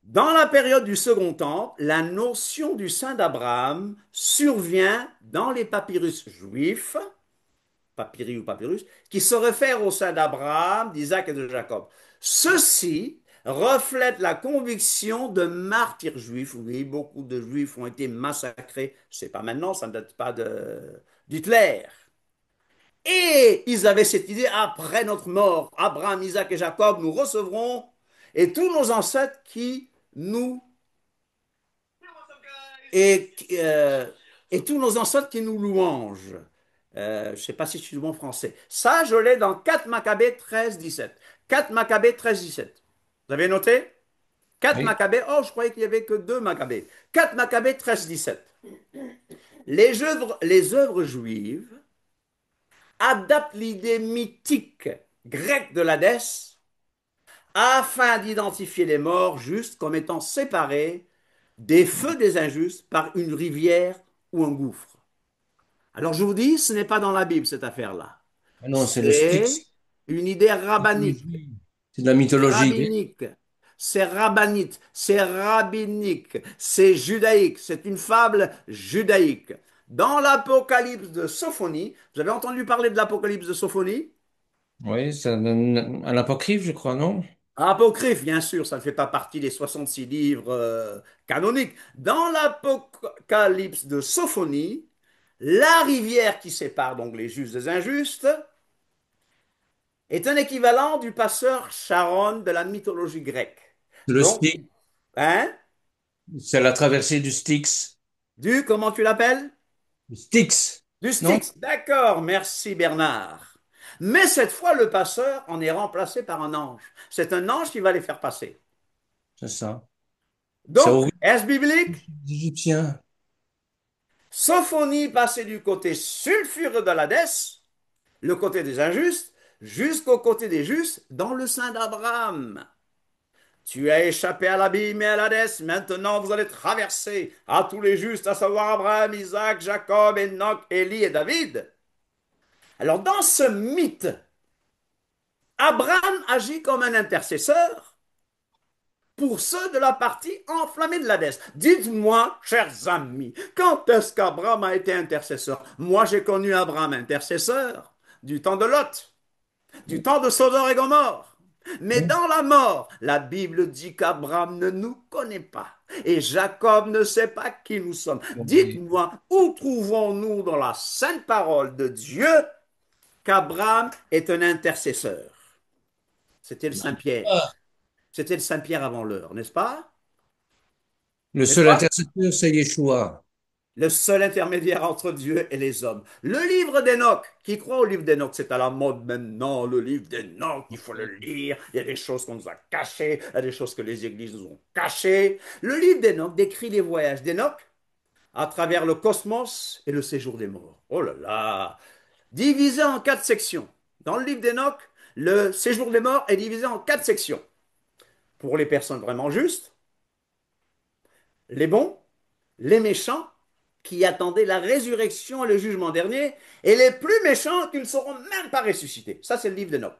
Dans la période du Second Temple, la notion du saint d'Abraham survient dans les papyrus juifs papyri ou papyrus, qui se réfèrent au sein d'Abraham, d'Isaac et de Jacob. Ceci reflète la conviction de martyrs juifs. Oui, beaucoup de juifs ont été massacrés. C'est pas maintenant, ça ne date pas d'Hitler. Et ils avaient cette idée, après notre mort, Abraham, Isaac et Jacob, nous recevrons, et tous nos ancêtres qui nous et, euh, et tous nos ancêtres qui nous louangent. Je ne sais pas si je suis bon français. Ça, je l'ai dans 4 Maccabées 13, 17. 4 Maccabées 13, 17. Vous avez noté? 4 Oui. Maccabées. Oh, je croyais qu'il n'y avait que 2 Maccabées. 4 Maccabées 13, 17. Les œuvres juives adaptent l'idée mythique grecque de l'Hadès afin d'identifier les morts justes comme étant séparés des feux des injustes par une rivière ou un gouffre. Alors je vous dis, ce n'est pas dans la Bible cette affaire-là. Ah non, c'est le C'est Styx. une idée rabbinique. C'est de la C'est mythologie. Oui. rabbinique. C'est rabbinite. C'est rabbinique. C'est judaïque. C'est une fable judaïque. Dans l'Apocalypse de Sophonie, vous avez entendu parler de l'Apocalypse de Sophonie? Oui, c'est un apocryphe, je crois, non? Apocryphe, bien sûr, ça ne fait pas partie des 66 livres canoniques. Dans l'Apocalypse de Sophonie, la rivière qui sépare donc les justes des injustes est un équivalent du passeur Charon de la mythologie grecque. Le Donc, Styx, hein? c'est la traversée du Styx. Comment tu l'appelles? Le Styx, Du non? Styx. D'accord, merci Bernard. Mais cette fois, le passeur en est remplacé par un ange. C'est un ange qui va les faire passer. C'est ça. Ça Donc, ouvre est-ce biblique? les Égyptiens. Sophonie passait du côté sulfureux de l'Hadès, le côté des injustes, jusqu'au côté des justes dans le sein d'Abraham. Tu as échappé à l'abîme et à l'Hadès, maintenant vous allez traverser à tous les justes, à savoir Abraham, Isaac, Jacob, Enoch, Élie et David. Alors dans ce mythe, Abraham agit comme un intercesseur pour ceux de la partie enflammée de l'Hadès. Dites-moi, chers amis, quand est-ce qu'Abraham a été intercesseur? Moi, j'ai connu Abraham intercesseur du temps de Lot, du temps de Sodome et Gomorrhe. Mais Oui. dans la mort, la Bible dit qu'Abraham ne nous connaît pas et Jacob ne sait pas qui nous sommes. Oui. Dites-moi, où trouvons-nous dans la sainte parole de Dieu qu'Abraham est un intercesseur? C'était le Saint-Pierre. Ah, C'était le Saint-Pierre avant l'heure, n'est-ce pas? le N'est-ce seul pas? intercesseur, c'est Yeshua. Le seul intermédiaire entre Dieu et les hommes. Le livre d'Enoch, qui croit au livre d'Enoch, c'est à la mode maintenant, le livre d'Enoch, il faut le lire, il y a des choses qu'on nous a cachées, il y a des choses que les églises nous ont cachées. Le livre d'Enoch décrit les voyages d'Enoch à travers le cosmos et le séjour des morts. Oh là là! Divisé en 4 sections. Dans le livre d'Enoch, le séjour des morts est divisé en 4 sections. Pour les personnes vraiment justes, les bons, les méchants qui attendaient la résurrection et le jugement dernier, et les plus méchants qui ne seront même pas ressuscités. Ça, c'est le livre d'Enoch.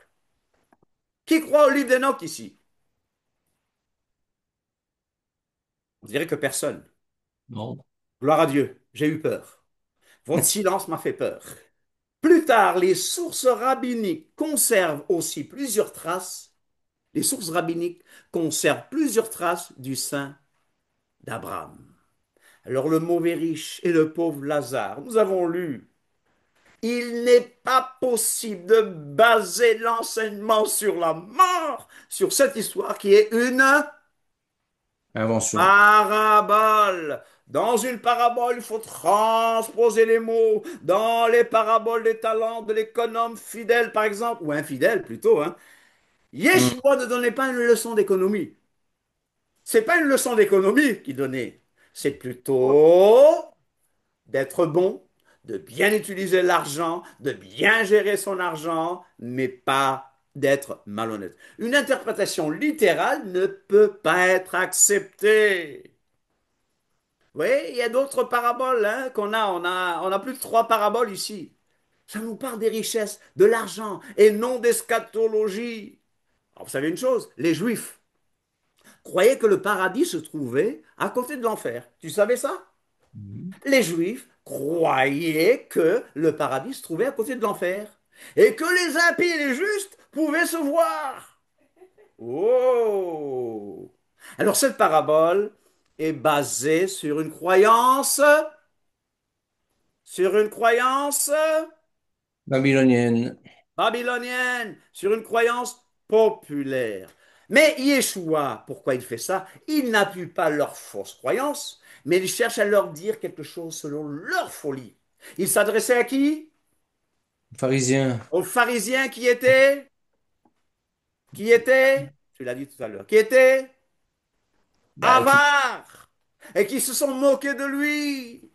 Qui croit au livre d'Enoch ici? On dirait que personne. Non. Gloire à Dieu, j'ai eu peur. Votre silence m'a fait peur. Plus tard, les sources rabbiniques conservent aussi plusieurs traces. Les sources rabbiniques conservent plusieurs traces du sein d'Abraham. Alors le mauvais riche et le pauvre Lazare, nous avons lu. Il n'est pas possible de baser l'enseignement sur la mort, sur cette histoire qui est une Invention. parabole. Dans une parabole, il faut transposer les mots. Dans les paraboles des talents de l'économe fidèle, par exemple, ou infidèle plutôt, hein, Hmm. Yeshua ne donnait pas une leçon d'économie. C'est pas une leçon d'économie qu'il donnait. C'est plutôt d'être bon, de bien utiliser l'argent, de bien gérer son argent, mais pas d'être malhonnête. Une interprétation littérale ne peut pas être acceptée. Oui, il y a d'autres paraboles hein, qu'on a. On a plus de 3 paraboles ici. Ça nous parle des richesses, de l'argent, et non d'eschatologie. Alors, vous savez une chose, les Juifs croyaient que le paradis se trouvait à côté de l'enfer. Tu savais ça? Mhm. Les Juifs croyaient que le paradis se trouvait à côté de l'enfer et que les impies et les justes pouvaient se voir. Oh! Alors cette parabole est basée sur une croyance Babylonienne. babylonienne, sur une croyance populaire. Mais Yeshua, pourquoi il fait ça? Il n'appuie pas leur fausse croyance, mais il cherche à leur dire quelque chose selon leur folie. Il s'adressait à qui? Pharisien. Aux pharisiens qui étaient, tu l'as dit tout à l'heure, qui étaient Bah, avares et qui se sont moqués de lui.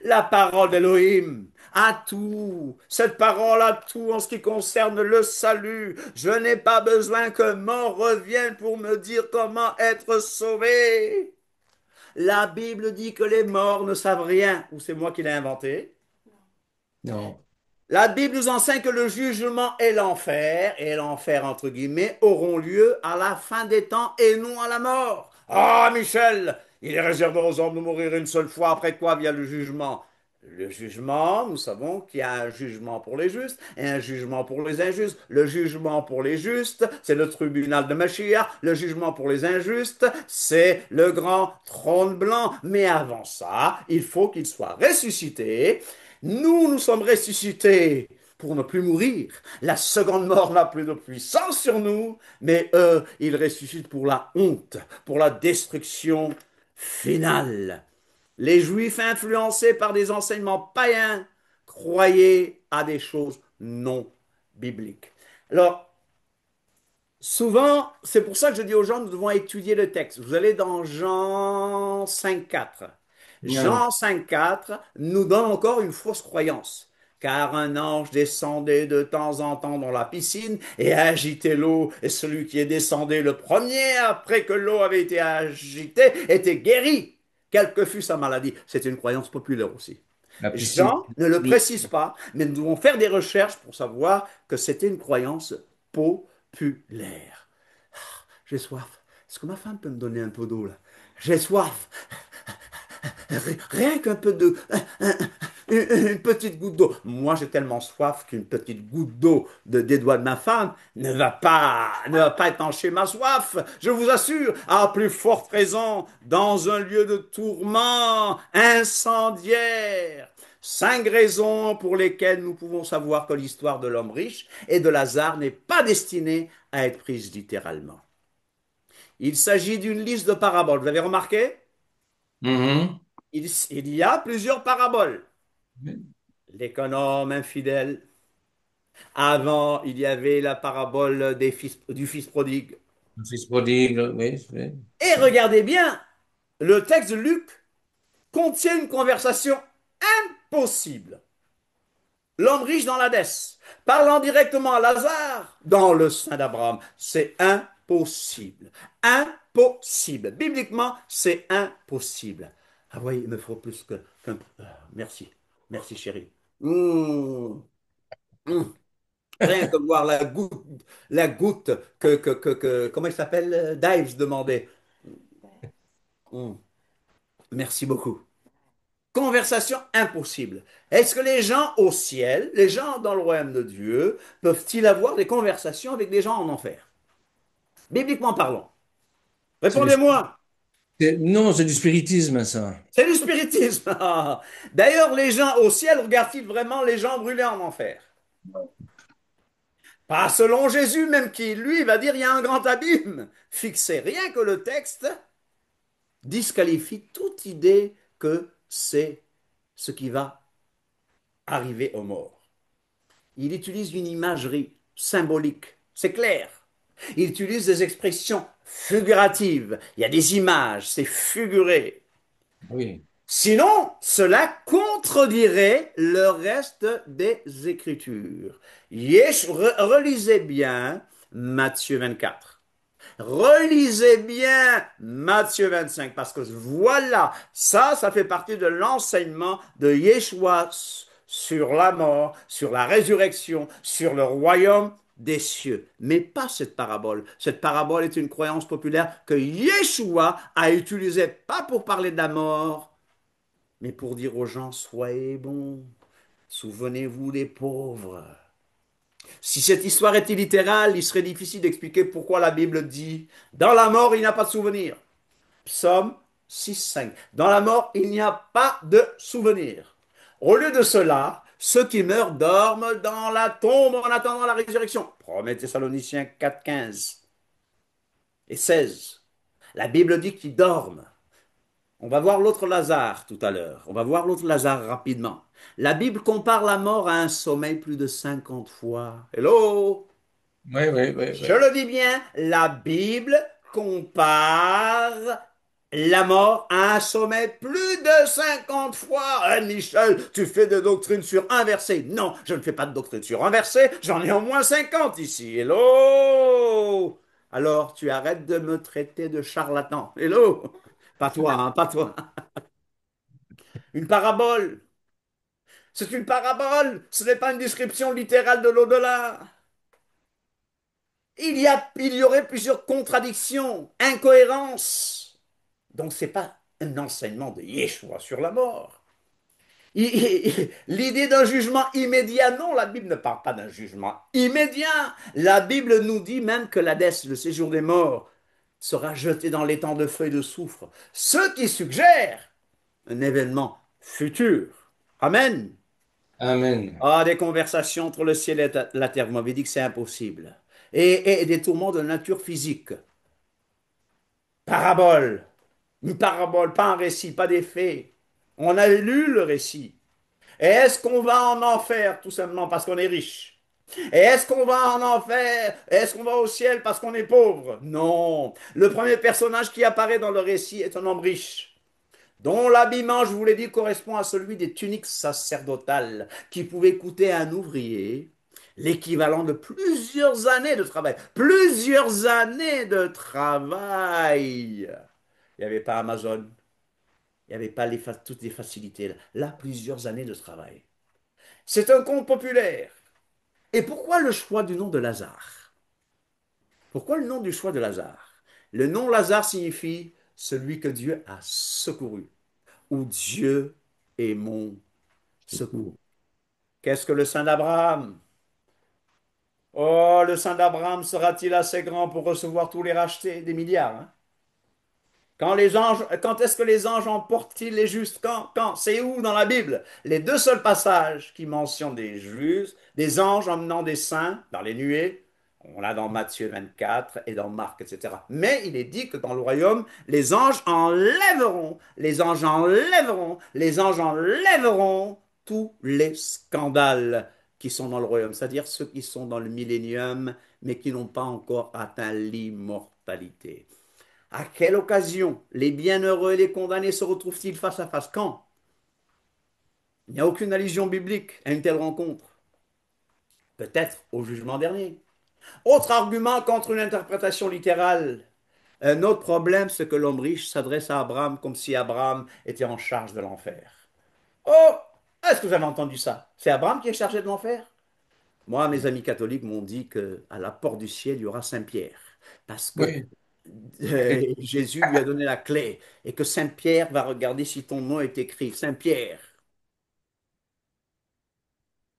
La parole d'Élohim a tout. Cette parole a tout en ce qui concerne le salut. Je n'ai pas besoin que mort revienne pour me dire comment être sauvé. La Bible dit que les morts ne savent rien, ou c'est moi qui l'ai inventé. non. La Bible nous enseigne que le jugement et l'enfer entre guillemets, auront lieu à la fin des temps et non à la mort. Ah, Michel, il est réservé aux hommes de mourir une seule fois, après quoi vient le jugement. Le jugement, nous savons qu'il y a un jugement pour les justes et un jugement pour les injustes. Le jugement pour les justes, c'est le tribunal de Mashiach. Le jugement pour les injustes, c'est le grand trône blanc. Mais avant ça, il faut qu'il soit ressuscité. Nous sommes ressuscités pour ne plus mourir. La seconde mort n'a plus de puissance sur nous, mais eux, ils ressuscitent pour la honte, pour la destruction finale. Les Juifs influencés par des enseignements païens croyaient à des choses non bibliques. Alors, souvent, c'est pour ça que je dis aux gens, nous devons étudier le texte. Vous allez dans Jean 5,4. Non. Jean 5,4 nous donne encore une fausse croyance. Car un ange descendait de temps en temps dans la piscine et agitait l'eau, et celui qui est descendu le premier après que l'eau avait été agitée était guéri, quelle que fût sa maladie. C'est une croyance populaire aussi. La piscine. Jean ne le précise pas, mais nous devons faire des recherches pour savoir que c'était une croyance populaire. J'ai soif. Est-ce que ma femme peut me donner un peu d'eau là? J'ai soif. Rien qu'un peu de... Une petite goutte d'eau. Moi, j'ai tellement soif qu'une petite goutte d'eau des doigts de ma femme ne va pas étancher ma soif. Je vous assure, à plus forte raison, dans un lieu de tourment incendiaire. 5 raisons pour lesquelles nous pouvons savoir que l'histoire de l'homme riche et de Lazare n'est pas destinée à être prise littéralement. Il s'agit d'une liste de paraboles. Vous avez remarqué? Mhm. Il y a plusieurs paraboles. L'économe infidèle. Avant, il y avait la parabole du fils prodigue. Le fils prodigue, oui, oui. Et regardez bien, le texte de Luc contient une conversation impossible. L'homme riche dans l'Hadès, parlant directement à Lazare dans le sein d'Abraham. C'est impossible. Impossible. Bibliquement, c'est impossible. Ah oui, il me faut plus qu'un... merci. Merci, chérie. Mmh. Mmh. Rien que voir la goutte comment il s'appelle? Dives demandait. Mmh. Merci beaucoup. Conversation impossible. Est-ce que les gens au ciel, les gens dans le royaume de Dieu, peuvent-ils avoir des conversations avec des gens en enfer? Bibliquement parlant. C'est du, Répondez-moi. non, c'est du spiritisme, ça. C'est du spiritisme. D'ailleurs, les gens au ciel regardent-ils vraiment les gens brûlés en enfer? Pas selon Jésus, même qui, lui, va dire il y a un grand abîme. Fixez rien que le texte disqualifie toute idée que c'est ce qui va arriver aux morts. Il utilise une imagerie symbolique, c'est clair. Il utilise des expressions figuratives. Il y a des images, c'est figuré. Oui, Sinon, cela contredirait le reste des Écritures. Relisez bien Matthieu 24. Relisez bien Matthieu 25, parce que voilà, ça fait partie de l'enseignement de Yeshua sur la mort, sur la résurrection, sur le royaume des cieux. Mais pas cette parabole. Cette parabole est une croyance populaire que Yeshua a utilisée pas pour parler de la mort, mais pour dire aux gens, soyez bons, souvenez-vous des pauvres. Si cette histoire était littérale, il serait difficile d'expliquer pourquoi la Bible dit, dans la mort, il n'y a pas de souvenir. Psaume 6, 5. Dans la mort, il n'y a pas de souvenir. Au lieu de cela, ceux qui meurent dorment dans la tombe en attendant la résurrection. 1 Thessaloniciens 4, 15 et 16. La Bible dit qu'ils dorment. On va voir l'autre Lazare tout à l'heure. On va voir l'autre Lazare rapidement. La Bible compare la mort à un sommeil plus de 50 fois. Hello? Oui, oui, oui, Je oui. le dis bien, la Bible compare la mort à un sommeil plus de 50 fois. Michel, tu fais de doctrine sur un verset. Non, je ne fais pas de doctrine sur un verset. J'en ai au moins 50 ici. Hello? Alors, tu arrêtes de me traiter de charlatan. Hello? Pas toi, hein, pas toi. Une parabole. C'est une parabole. Ce n'est pas une description littérale de l'au-delà. Il y aurait plusieurs contradictions, incohérences. Donc, ce n'est pas un enseignement de Yeshua sur la mort. L'idée d'un jugement immédiat, non, la Bible ne parle pas d'un jugement immédiat. La Bible nous dit même que l'Hadès, le séjour des morts, sera jeté dans les temps de feu et de soufre, ce qui suggère un événement futur. Amen. Amen. Ah, des conversations entre le ciel et la terre, vous m'avez dit que c'est impossible. Et des tourments de nature physique. Parabole. Une parabole, pas un récit, pas des faits. On a lu le récit. Et est-ce qu'on va en enfer tout simplement parce qu'on est riche? Et est-ce qu'on va en enfer? Est-ce qu'on va au ciel parce qu'on est pauvre? Non. Le premier personnage qui apparaît dans le récit est un homme riche, dont l'habillement, je vous l'ai dit, correspond à celui des tuniques sacerdotales, qui pouvaient coûter à un ouvrier l'équivalent de plusieurs années de travail. Plusieurs années de travail. Il n'y avait pas Amazon, il n'y avait pas toutes les facilités. Là, plusieurs années de travail. C'est un conte populaire. Et pourquoi le choix du nom de Lazare? Pourquoi le nom du choix de Lazare? Le nom Lazare signifie celui que Dieu a secouru, ou Dieu est mon secours. Qu'est-ce que le Saint d'Abraham? Oh, le Saint d'Abraham sera-t-il assez grand pour recevoir tous les rachetés des milliards, hein? Quand est-ce que les anges emportent-ils les justes? Quand? C'est où dans la Bible? Les deux seuls passages qui mentionnent des justes, des anges emmenant des saints dans les nuées, on l'a dans Matthieu 24 et dans Marc, etc. Mais il est dit que dans le royaume, les anges enlèveront tous les scandales qui sont dans le royaume, c'est-à-dire ceux qui sont dans le millénium, mais qui n'ont pas encore atteint l'immortalité. À quelle occasion les bienheureux et les condamnés se retrouvent-ils face à face? Quand? Il n'y a aucune allusion biblique à une telle rencontre. Peut-être au jugement dernier. Autre argument contre une interprétation littérale. Un autre problème, c'est que l'homme riche s'adresse à Abraham comme si Abraham était en charge de l'enfer. Oh! Est-ce que vous avez entendu ça? C'est Abraham qui est chargé de l'enfer? Moi, mes amis catholiques m'ont dit qu'à la porte du ciel, il y aura Saint-Pierre. Parce que Oui. Jésus lui a donné la clé et que Saint-Pierre va regarder si ton nom est écrit. Saint-Pierre.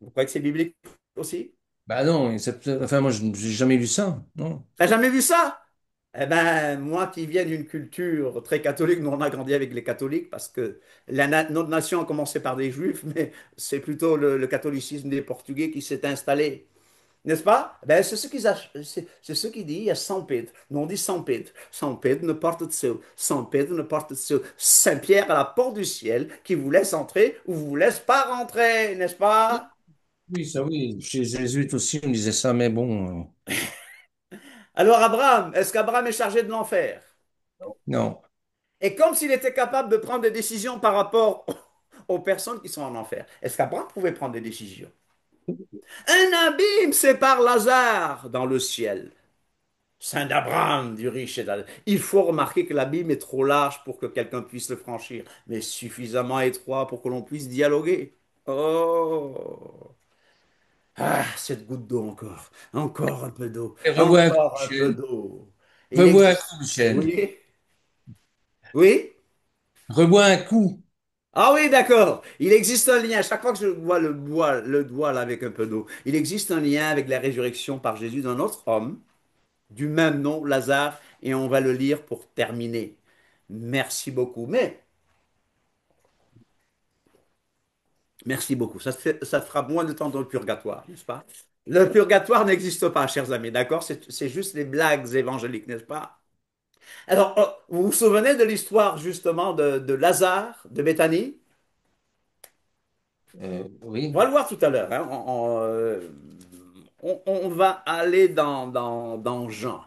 Vous croyez que c'est biblique aussi? Bah non, enfin moi je n'ai jamais lu ça. Non. T'as jamais vu ça? Eh ben, moi qui viens d'une culture très catholique, nous on a grandi avec les catholiques parce que notre nation a commencé par des juifs, mais c'est plutôt le catholicisme des Portugais qui s'est installé. N'est-ce pas? Ben, c'est ce qui dit à São Pedro. Nous on dit São Pedro. São Pedro, na porta do céu. São Pedro, na porta do céu. Saint-Pierre à la porte du ciel qui vous laisse entrer ou vous laisse pas rentrer, n'est-ce pas? Oui, ça oui. Chez les Jésuites aussi, on disait ça, mais bon, Alors Abraham, est-ce qu'Abraham est chargé de l'enfer? non. Et comme s'il était capable de prendre des décisions par rapport aux personnes qui sont en enfer, est-ce qu'Abraham pouvait prendre des décisions? Un abîme sépare Lazare dans le ciel. Saint d'Abraham, du riche et d'Al- Il faut remarquer que l'abîme est trop large pour que quelqu'un puisse le franchir, mais suffisamment étroit pour que l'on puisse dialoguer. Oh! Ah, cette goutte d'eau encore. Encore un peu d'eau. Et rebois un coup, Encore un peu Michel. d'eau. Il Rebois un coup, existe. Michel. Oui? Oui? Rebois un coup. Ah oui, d'accord. Il existe un lien. Chaque fois que je vois le doigt là avec un peu d'eau, il existe un lien avec la résurrection par Jésus d'un autre homme du même nom, Lazare, et on va le lire pour terminer. Merci beaucoup. Mais, merci beaucoup. Ça te fera moins de temps dans le purgatoire, n'est-ce pas? Le purgatoire n'existe pas, chers amis, d'accord? C'est juste les blagues évangéliques, n'est-ce pas? Alors, vous vous souvenez de l'histoire justement de Lazare, de Béthanie? On Oui. va le voir tout à l'heure, hein. On va aller dans Jean.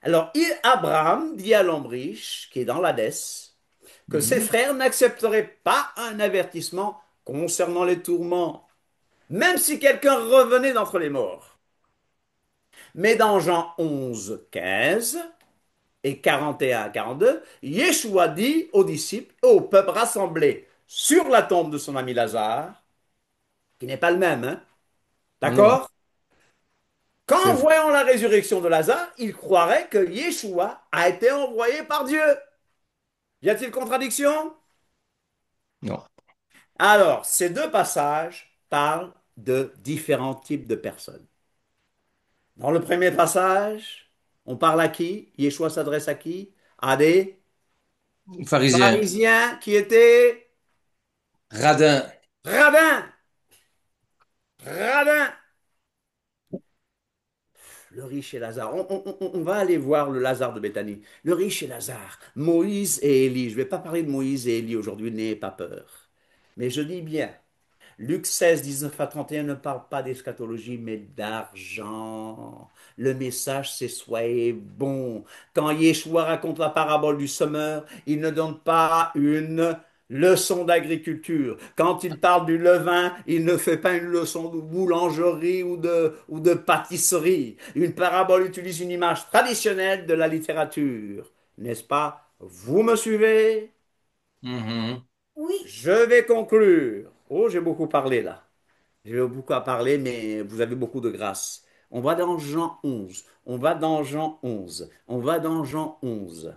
Alors, Abraham dit à l'homme riche, qui est dans l'Hadès, que ses Mhm. frères n'accepteraient pas un avertissement concernant les tourments, même si quelqu'un revenait d'entre les morts. Mais dans Jean 11, 15 et 41 à 42, Yeshua dit aux disciples et au peuple rassemblé sur la tombe de son ami Lazare, qui n'est pas le même, hein, Non, d'accord? Qu'en c'est vrai. voyant la résurrection de Lazare, ils croiraient que Yeshua a été envoyé par Dieu. Y a-t-il contradiction? Non. Alors, ces deux passages parlent de différents types de personnes. Dans le premier passage, on parle à qui? Yeshua s'adresse à qui? À des Pharisien. pharisiens qui étaient Radin. radins. Radins. Le riche et Lazare. On va aller voir le Lazare de Béthanie. Le riche et Lazare. Moïse et Élie. Je ne vais pas parler de Moïse et Élie aujourd'hui, n'ayez pas peur. Mais je dis bien, Luc 16, 19 à 31 ne parle pas d'eschatologie, mais d'argent. Le message, c'est soyez bons. Quand Yeshua raconte la parabole du semeur, il ne donne pas une leçon d'agriculture. Quand il parle du levain, il ne fait pas une leçon de boulangerie ou de pâtisserie. Une parabole utilise une image traditionnelle de la littérature. N'est-ce pas? Vous me suivez? Mhm. Oui, Je vais conclure. Oh, j'ai beaucoup parlé là. J'ai beaucoup à parler, mais vous avez beaucoup de grâce. On va dans Jean 11. On va dans Jean 11. On va dans Jean 11.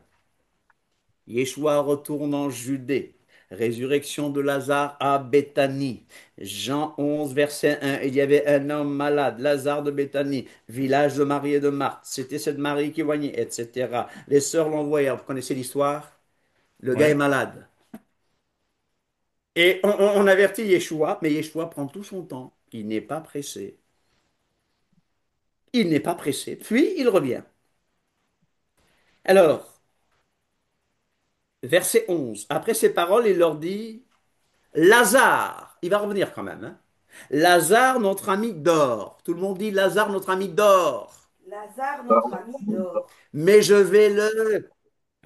Yeshua retourne en Judée. Résurrection de Lazare à Béthanie. Jean 11, verset 1. Il y avait un homme malade, Lazare de Béthanie, village de Marie et de Marthe. C'était cette Marie qui voyait, etc. Les sœurs l'envoyèrent. Vous connaissez l'histoire? Le gars est Ouais. malade. Et on avertit Yeshua, mais Yeshua prend tout son temps. Il n'est pas pressé. Il n'est pas pressé. Puis il revient. Alors, verset 11. Après ces paroles, il leur dit, Lazare, il va revenir quand même, hein. Lazare, notre ami, dort. Tout le monde dit, Lazare, notre ami, dort. Lazare, notre ami, dort. Mais je vais le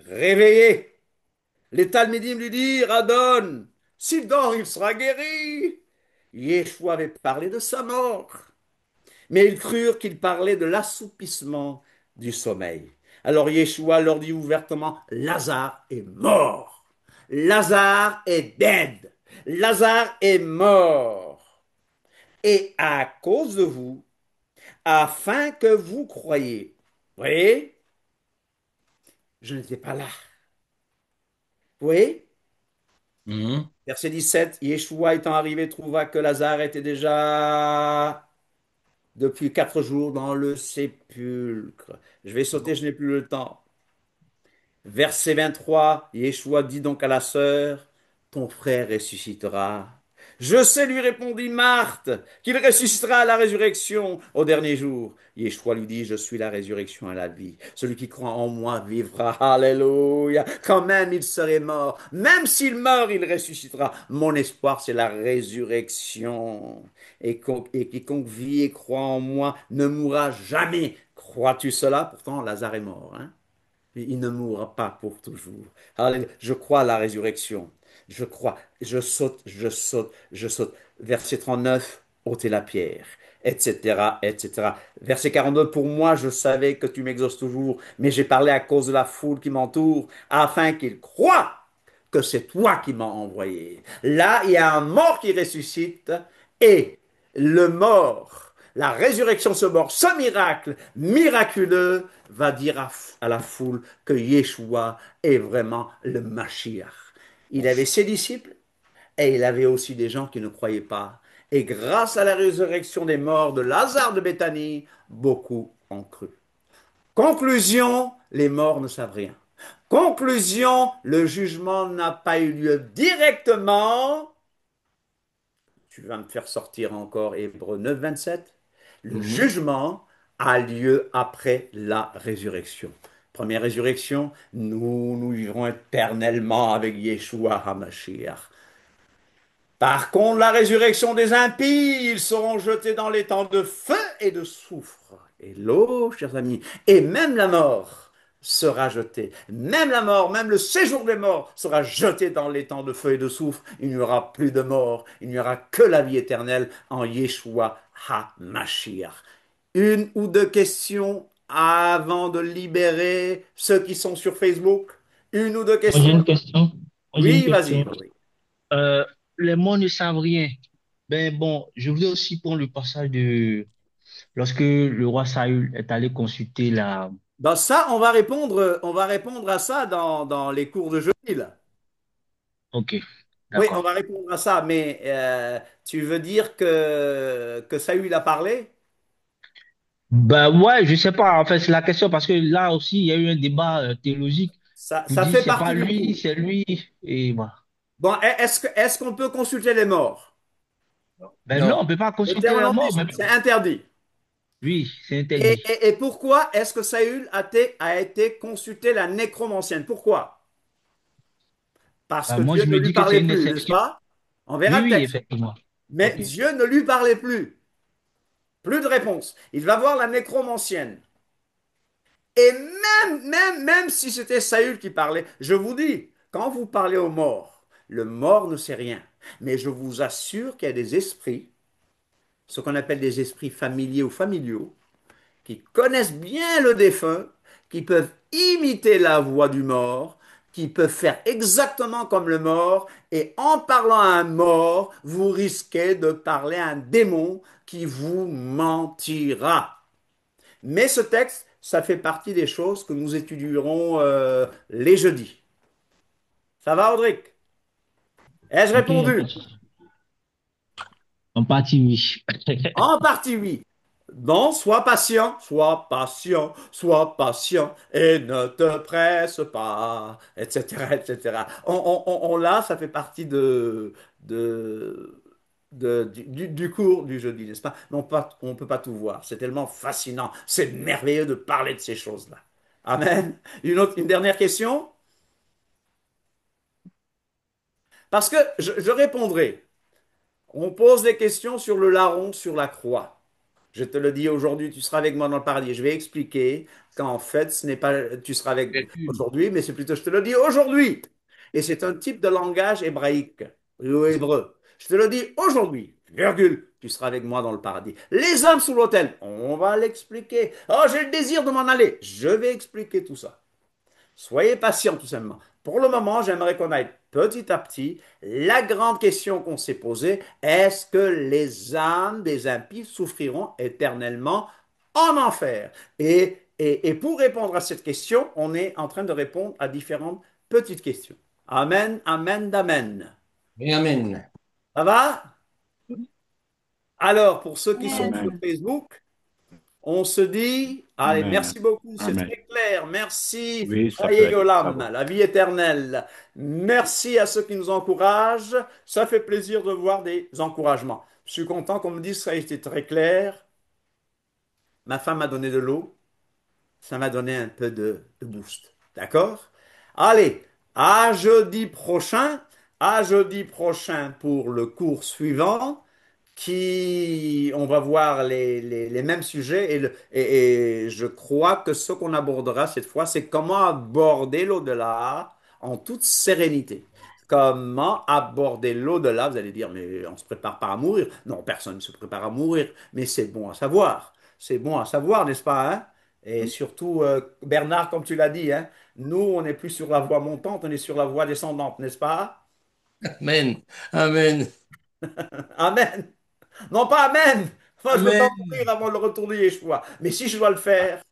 réveiller. Les Talmidim lui dirent, Adon, s'il dort, il sera guéri. Yeshua avait parlé de sa mort. Mais ils crurent qu'il parlait de l'assoupissement du sommeil. Alors Yeshua leur dit ouvertement, Lazare est mort. Lazare est dead. Lazare est mort. Et à cause de vous, afin que vous croyiez. Vous voyez, je n'étais pas là. Vous voyez, Mhm. verset 17, Yeshua étant arrivé trouva que Lazare était déjà depuis 4 jours dans le sépulcre. Je vais sauter, je n'ai plus le temps. Verset 23, Yeshua dit donc à la sœur, ton frère ressuscitera. Je sais, lui répondit Marthe, qu'il ressuscitera à la résurrection au dernier jour. Yeshua lui dit, je suis la résurrection et la vie. Celui qui croit en moi vivra. Alléluia. Quand même il serait mort, même s'il meurt, il ressuscitera. Mon espoir, c'est la résurrection. Et quiconque vit et croit en moi ne mourra jamais. Crois-tu cela? Pourtant, Lazare est mort, hein? Il ne mourra pas pour toujours. Alléluia. Je crois à la résurrection. Je crois. Je saute, je saute, je saute. Verset 39, ôtez la pierre, etc., etc. Verset 42, pour moi, je savais que tu m'exauces toujours, mais j'ai parlé à cause de la foule qui m'entoure, afin qu'ils croient que c'est toi qui m'as envoyé. Là, il y a un mort qui ressuscite et le mort, la résurrection ce mort, ce miracle miraculeux va dire à la foule que Yeshua est vraiment le Mashiach. Il avait ses disciples, Et il avait aussi des gens qui ne croyaient pas. Et grâce à la résurrection des morts de Lazare de Béthanie, beaucoup ont cru. Conclusion, les morts ne savent rien. Conclusion, le jugement n'a pas eu lieu directement. Tu vas me faire sortir encore Hébreux 9, 27. Le Mhm. jugement a lieu après la résurrection. Première résurrection, nous vivrons éternellement avec Yeshua HaMashiach. Par contre, la résurrection des impies, ils seront jetés dans les temps de feu et de soufre. Et l'eau, chers amis, et même la mort sera jetée. Même la mort, même le séjour des morts sera jeté dans les temps de feu et de soufre. Il n'y aura plus de mort, il n'y aura que la vie éternelle en Yeshua HaMashiach. Une ou deux questions avant de libérer ceux qui sont sur Facebook? Une ou deux Moi, j'ai questions? une question. Moi, j'ai une Oui, vas-y. question. Oui. Euh, les morts ne savent rien. Ben bon, je voulais aussi prendre le passage de lorsque le roi Saül est allé consulter la. Dans ça, on va répondre à ça dans les cours de jeudi, là. Ok, Oui, on d'accord. va répondre à ça, mais tu veux dire que Saül a parlé? Bah ouais, je sais pas. En fait, c'est la question parce que là aussi, il y a eu un débat théologique. On Ça dit fait c'est pas partie du lui, cours. c'est lui. Et voilà. Bon, est-ce qu'on peut consulter les morts? Ben non, Non. on peut pas consulter les morts. Deutéronome 18, c'est interdit. Oui, c'est Et, interdit. et pourquoi est-ce que Saül a été consulter la nécromancienne? Pourquoi? Parce Bah, que moi, Dieu je ne me lui dis que c'est parlait une plus, n'est-ce exception. pas? On verra Oui, le oui, texte. effectivement. Mais Ok. Dieu ne lui parlait plus. Plus de réponse. Il va voir la nécromancienne. Et même si c'était Saül qui parlait, je vous dis, quand vous parlez aux morts, le mort ne sait rien. Mais je vous assure qu'il y a des esprits, ce qu'on appelle des esprits familiers ou familiaux, qui connaissent bien le défunt, qui peuvent imiter la voix du mort, qui peuvent faire exactement comme le mort, et en parlant à un mort, vous risquez de parler à un démon qui vous mentira. Mais ce texte, ça fait partie des choses que nous étudierons les jeudis. Ça va, Audric? Ai-je Ok, y a pas répondu? de souci. En partie, oui. En partie, oui. Non, sois patient et ne te presse pas, etc., etc. Là, ça fait partie de, du cours du jeudi, n'est-ce pas? Mais on ne peut pas tout voir. C'est tellement fascinant. C'est merveilleux de parler de ces choses-là. Amen. Une dernière question? Parce que je répondrai. On pose des questions sur le larron, sur la croix. Je te le dis aujourd'hui, tu seras avec moi dans le paradis. Je vais expliquer qu'en fait, ce n'est pas tu seras avec aujourd'hui, mais c'est plutôt je te le dis aujourd'hui. Et c'est un type de langage hébraïque ou hébreu. Je te le dis aujourd'hui, virgule, tu seras avec moi dans le paradis. Les âmes sous l'autel, on va l'expliquer. Oh, j'ai le désir de m'en aller. Je vais expliquer tout ça. Soyez patient tout simplement. Pour le moment, j'aimerais qu'on aille petit à petit. La grande question qu'on s'est posée, est-ce que les âmes des impies souffriront éternellement en enfer? Et pour répondre à cette question, on est en train de répondre à différentes petites questions. Amen, amen, d'amen. Et Amen. Ça va? Alors, pour ceux qui sont sur Amen. Facebook, on se dit, allez, Amen. merci beaucoup, c'est Amen. très clair. Merci, Oui, ça peut Haye être. Olam, Bravo. la vie éternelle. Merci à ceux qui nous encouragent. Ça fait plaisir de voir des encouragements. Je suis content qu'on me dise que ça a été très clair. Ma femme m'a donné de l'eau. Ça m'a donné un peu de boost. D'accord? Allez, à jeudi prochain. À jeudi prochain pour le cours suivant qui, on va voir les mêmes sujets et je crois que ce qu'on abordera cette fois, c'est comment aborder l'au-delà en toute sérénité. Comment aborder l'au-delà? Vous allez dire, mais on se prépare pas à mourir. Non, personne ne se prépare à mourir, mais c'est bon à savoir. C'est bon à savoir, n'est-ce pas, hein? Et surtout, Bernard, comme tu l'as dit, hein, nous, on n'est plus sur la voie montante, on est sur la voie descendante, n'est-ce pas? Amen. Amen. Amen. Non, pas Amen. Moi, je ne veux pas Amen. mourir avant le retour de Yeshua. Mais si je dois le faire,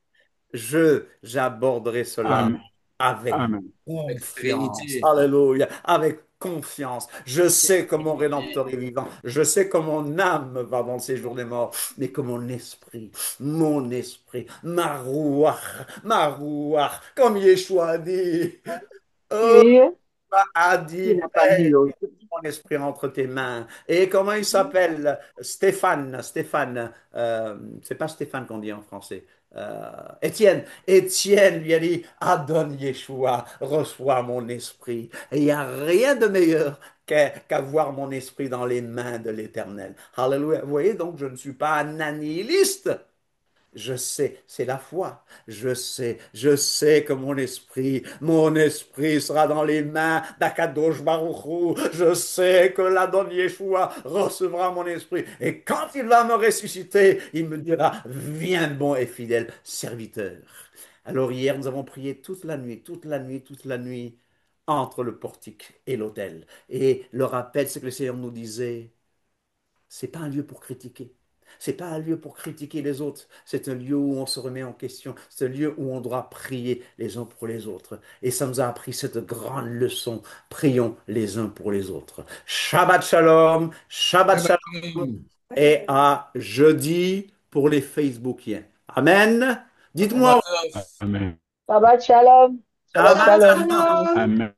j'aborderai cela Amen. avec Amen. avec confiance. sérénité. Alléluia. Avec confiance. Je sais que mon Rédempteur est vivant. Je sais que mon âme va dans le séjour des morts, mais que mon esprit, ma rouach, comme Yeshua a dit. Oh, Oui, a il dit, n'a pas dit l'autre. mon esprit entre tes mains. Et comment il s'appelle? Stéphane, c'est pas Stéphane qu'on dit en français. Étienne lui a dit, Adonne Yeshua, reçois mon esprit. Et il n'y a rien de meilleur qu'avoir mon esprit dans les mains de l'Éternel. Alléluia. Vous voyez, donc je ne suis pas un annihiliste. Je sais, c'est la foi. Je sais que mon esprit sera dans les mains d'Akadosh Baruch Hu. Je sais que l'Adon Yeshua recevra mon esprit. Et quand il va me ressusciter, il me dira, viens bon et fidèle serviteur. Alors hier, nous avons prié toute la nuit, entre le portique et l'autel. Et le rappel, c'est que le Seigneur nous disait, c'est pas un lieu pour critiquer. C'est pas un lieu pour critiquer les autres. C'est un lieu où on se remet en question. C'est un lieu où on doit prier les uns pour les autres. Et ça nous a appris cette grande leçon. Prions les uns pour les autres. Shabbat shalom, Shabbat Shabbat shalom. shalom. Et à jeudi pour les Facebookiens. Amen. Dites-moi. Shabbat shalom. Amen. Shabbat shalom. Shabbat Shabbat Shabbat shalom. shalom. shalom. Amen.